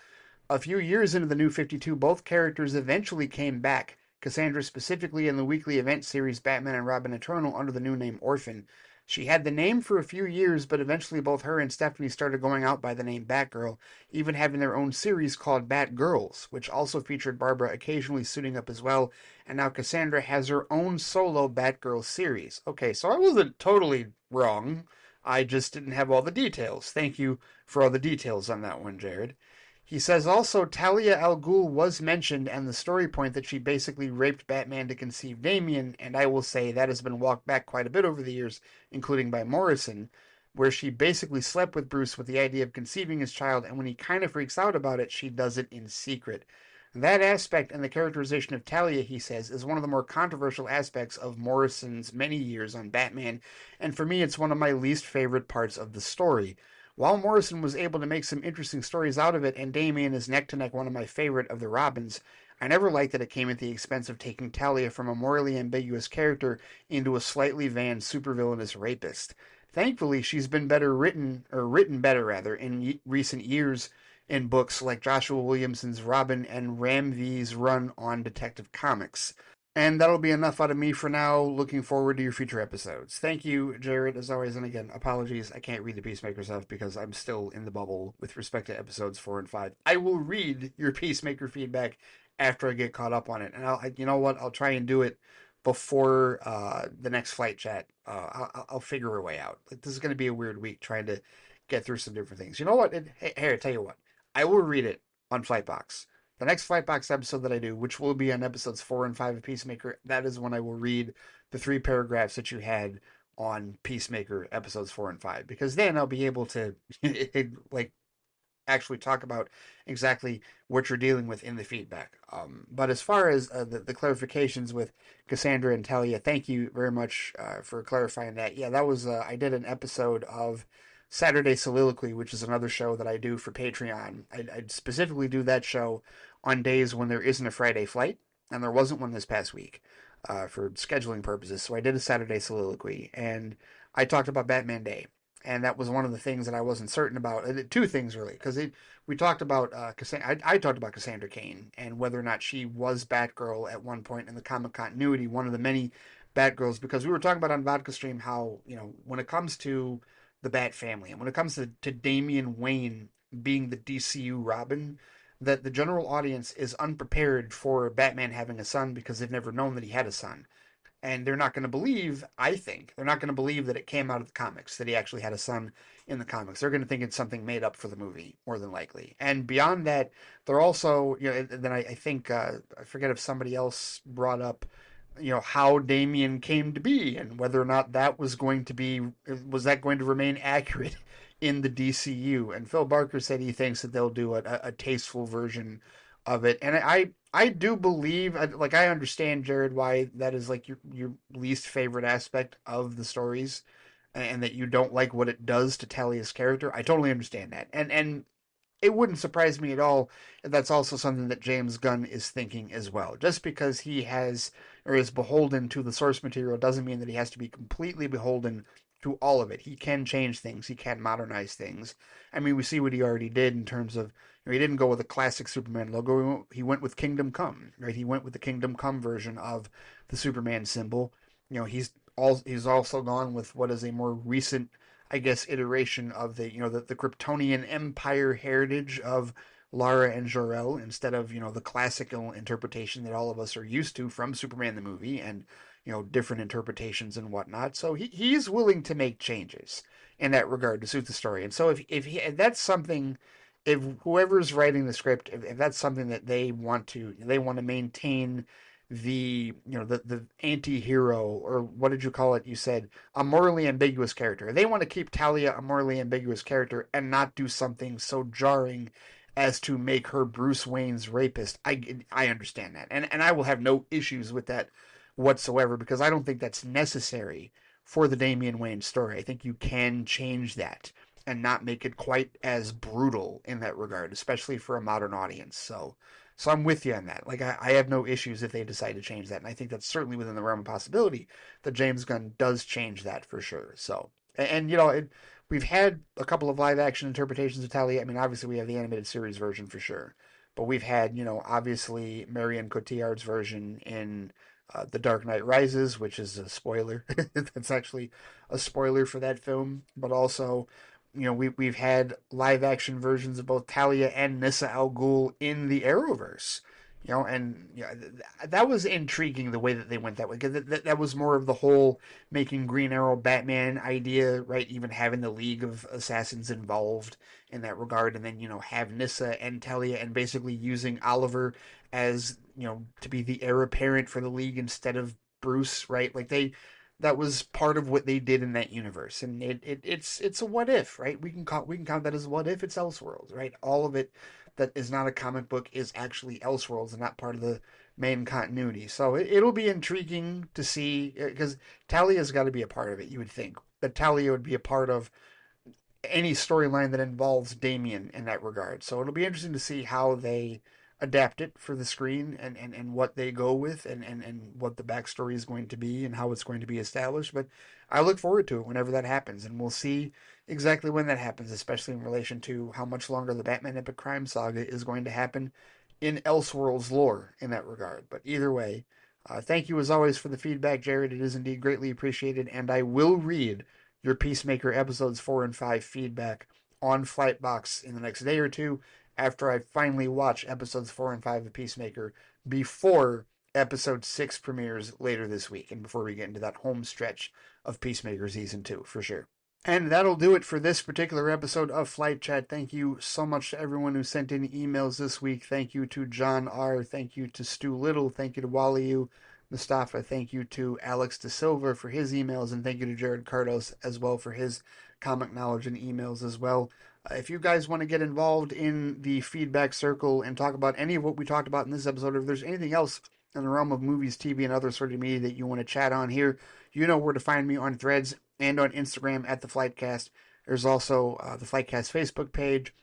A few years into the New 52, both characters eventually came back. Cassandra specifically in the weekly event series Batman and Robin Eternal under the new name Orphan. She had the name for a few years, but eventually both her and Stephanie started going out by the name Batgirl, even having their own series called Batgirls, which also featured Barbara occasionally suiting up as well, and now Cassandra has her own solo Batgirl series. Okay, so I wasn't totally wrong. I just didn't have all the details. Thank you for all the details on that one, Jared. He says also Talia al Ghul was mentioned and the story point that she basically raped Batman to conceive Damian, and I will say that has been walked back quite a bit over the years, including by Morrison, where she basically slept with Bruce with the idea of conceiving his child, and when he kind of freaks out about it, she does it in secret. That aspect and the characterization of Talia, he says, is one of the more controversial aspects of Morrison's many years on Batman, and for me, it's one of my least favorite parts of the story. While Morrison was able to make some interesting stories out of it, and Damian is neck to neck one of my favorite of the Robins, I never liked that it came at the expense of taking Talia from a morally ambiguous character into a slightly vain supervillainous rapist. Thankfully, she's been better written, or written better rather, in recent years in books like Joshua Williamson's Robin and Ram V's run on Detective Comics. And that'll be enough out of me for now. Looking forward to your future episodes. Thank you, Jared, as always. And again, apologies. I can't read the Peacemaker stuff because I'm still in the bubble with respect to episodes 4 and 5. I will read your Peacemaker feedback after I get caught up on it. And you know what? I'll try and do it before the next flight chat. I'll figure a way out. Like, this is going to be a weird week trying to get through some different things. You know what? Hey, I tell you what. I will read it on Flightbox. The next Flightbox episode that I do, which will be on episodes 4 and 5 of Peacemaker, that is when I will read the 3 paragraphs that you had on Peacemaker episodes 4 and 5, because then I'll be able to like actually talk about exactly what you're dealing with in the feedback. But as far as the clarifications with Cassandra and Talia, thank you very much for clarifying that. Yeah, that was I did an episode of Saturday Soliloquy, which is another show that I do for Patreon. I specifically do that show on days when there isn't a Friday flight, and there wasn't one this past week for scheduling purposes. So I did a Saturday Soliloquy, and I talked about Batman Day. And that was one of the things that I wasn't certain about. Two things, really, because we talked about I talked about Cassandra Cain and whether or not she was Batgirl at one point in the comic continuity, one of the many Batgirls, because we were talking about on Vodka Stream how, when it comes to the Bat family and when it comes to Damian Wayne being the DCU Robin, that the general audience is unprepared for Batman having a son because they've never known that he had a son. And they're not going to believe, I think, they're not going to believe that it came out of the comics, that he actually had a son in the comics. They're going to think it's something made up for the movie, more than likely. And beyond that, they're also, then I think, I forget if somebody else brought up, how Damien came to be and whether or not that was that going to remain accurate in the DCU. And Phil Barker said he thinks that they'll do a tasteful version of it. And I do believe, like, I understand, Jared, why that is like your least favorite aspect of the stories, and that you don't like what it does to Talia's character. I totally understand that, and it wouldn't surprise me at all if that's also something that James Gunn is thinking as well. Just because he has or is beholden to the source material doesn't mean that he has to be completely beholden to all of it. He can change things. He can modernize things. I mean, we see what he already did in terms of, he didn't go with a classic Superman logo. He went with Kingdom Come, right? He went with the Kingdom Come version of the Superman symbol. He's also gone with what is a more recent, I guess, iteration of the Kryptonian Empire heritage of Lara and Jor-El instead of the classical interpretation that all of us are used to from Superman the movie and different interpretations and whatnot. So he's willing to make changes in that regard to suit the story. And so if that's something, if whoever's writing the script, if that's something that they want to maintain the anti-hero, or what did you call it? You said a morally ambiguous character. They want to keep Talia a morally ambiguous character and not do something so jarring as to make her Bruce Wayne's rapist. I understand that, and I will have no issues with that whatsoever, because I don't think that's necessary for the Damian Wayne story. I think you can change that and not make it quite as brutal in that regard, especially for a modern audience. So So I'm with you on that. Like, I have no issues if they decide to change that. And I think that's certainly within the realm of possibility that James Gunn does change that for sure. So, and you know, we've had a couple of live action interpretations of Talia. I mean, obviously, we have the animated series version for sure. But we've had, you know, obviously Marion Cotillard's version in The Dark Knight Rises, which is a spoiler. That's actually a spoiler for that film. But also, you know, we've had live action versions of both Talia and Nissa Al Ghul in the Arrowverse. You know, and you know, that was intriguing the way that they went that way, because that was more of the whole making Green Arrow Batman idea, right? Even having the League of Assassins involved in that regard, and then, you know, have Nissa and Talia, and basically using Oliver as, you know, to be the heir apparent for the League instead of Bruce, right? Like, that was part of what they did in that universe, and it's a what if, right? We can count that as a what if. It's Elseworlds, right? All of it that is not a comic book is actually Elseworlds and not part of the main continuity. So it'll be intriguing to see, because Talia's got to be a part of it. You would think that Talia would be a part of any storyline that involves Damian in that regard. So it'll be interesting to see how they adapt it for the screen, and what they go with, and what the backstory is going to be and how it's going to be established. But I look forward to it whenever that happens, and we'll see exactly when that happens, especially in relation to how much longer the Batman Epic Crime Saga is going to happen in Elseworlds lore in that regard. But either way, thank you as always for the feedback, Jared. It is indeed greatly appreciated, and I will read your Peacemaker episodes 4 and 5 feedback on Flightbox in the next day or two, after I finally watch episodes 4 and 5 of Peacemaker before episode 6 premieres later this week, and before we get into that home stretch of Peacemaker season 2 for sure. And that'll do it for this particular episode of Flight Chat. Thank you so much to everyone who sent in emails this week. Thank you to John R. Thank you to Stu Little. Thank you to Wally Mustafa. Thank you to Alex De Silva for his emails. And thank you to Jared Cardos as well for his comic knowledge and emails as well. If you guys want to get involved in the feedback circle and talk about any of what we talked about in this episode, or if there's anything else in the realm of movies, TV, and other sort of media that you want to chat on here, you know where to find me on Threads and on Instagram at the Flightcast. There's also the Flightcast Facebook page.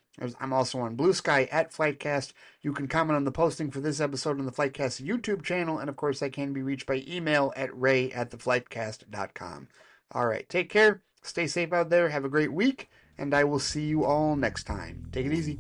I'm also on Blue Sky at Flightcast. You can comment on the posting for this episode on the Flightcast YouTube channel, and of course I can be reached by email at ray@theflightcast.com. All right, take care, stay safe out there, have a great week, and I will see you all next time. Take it easy.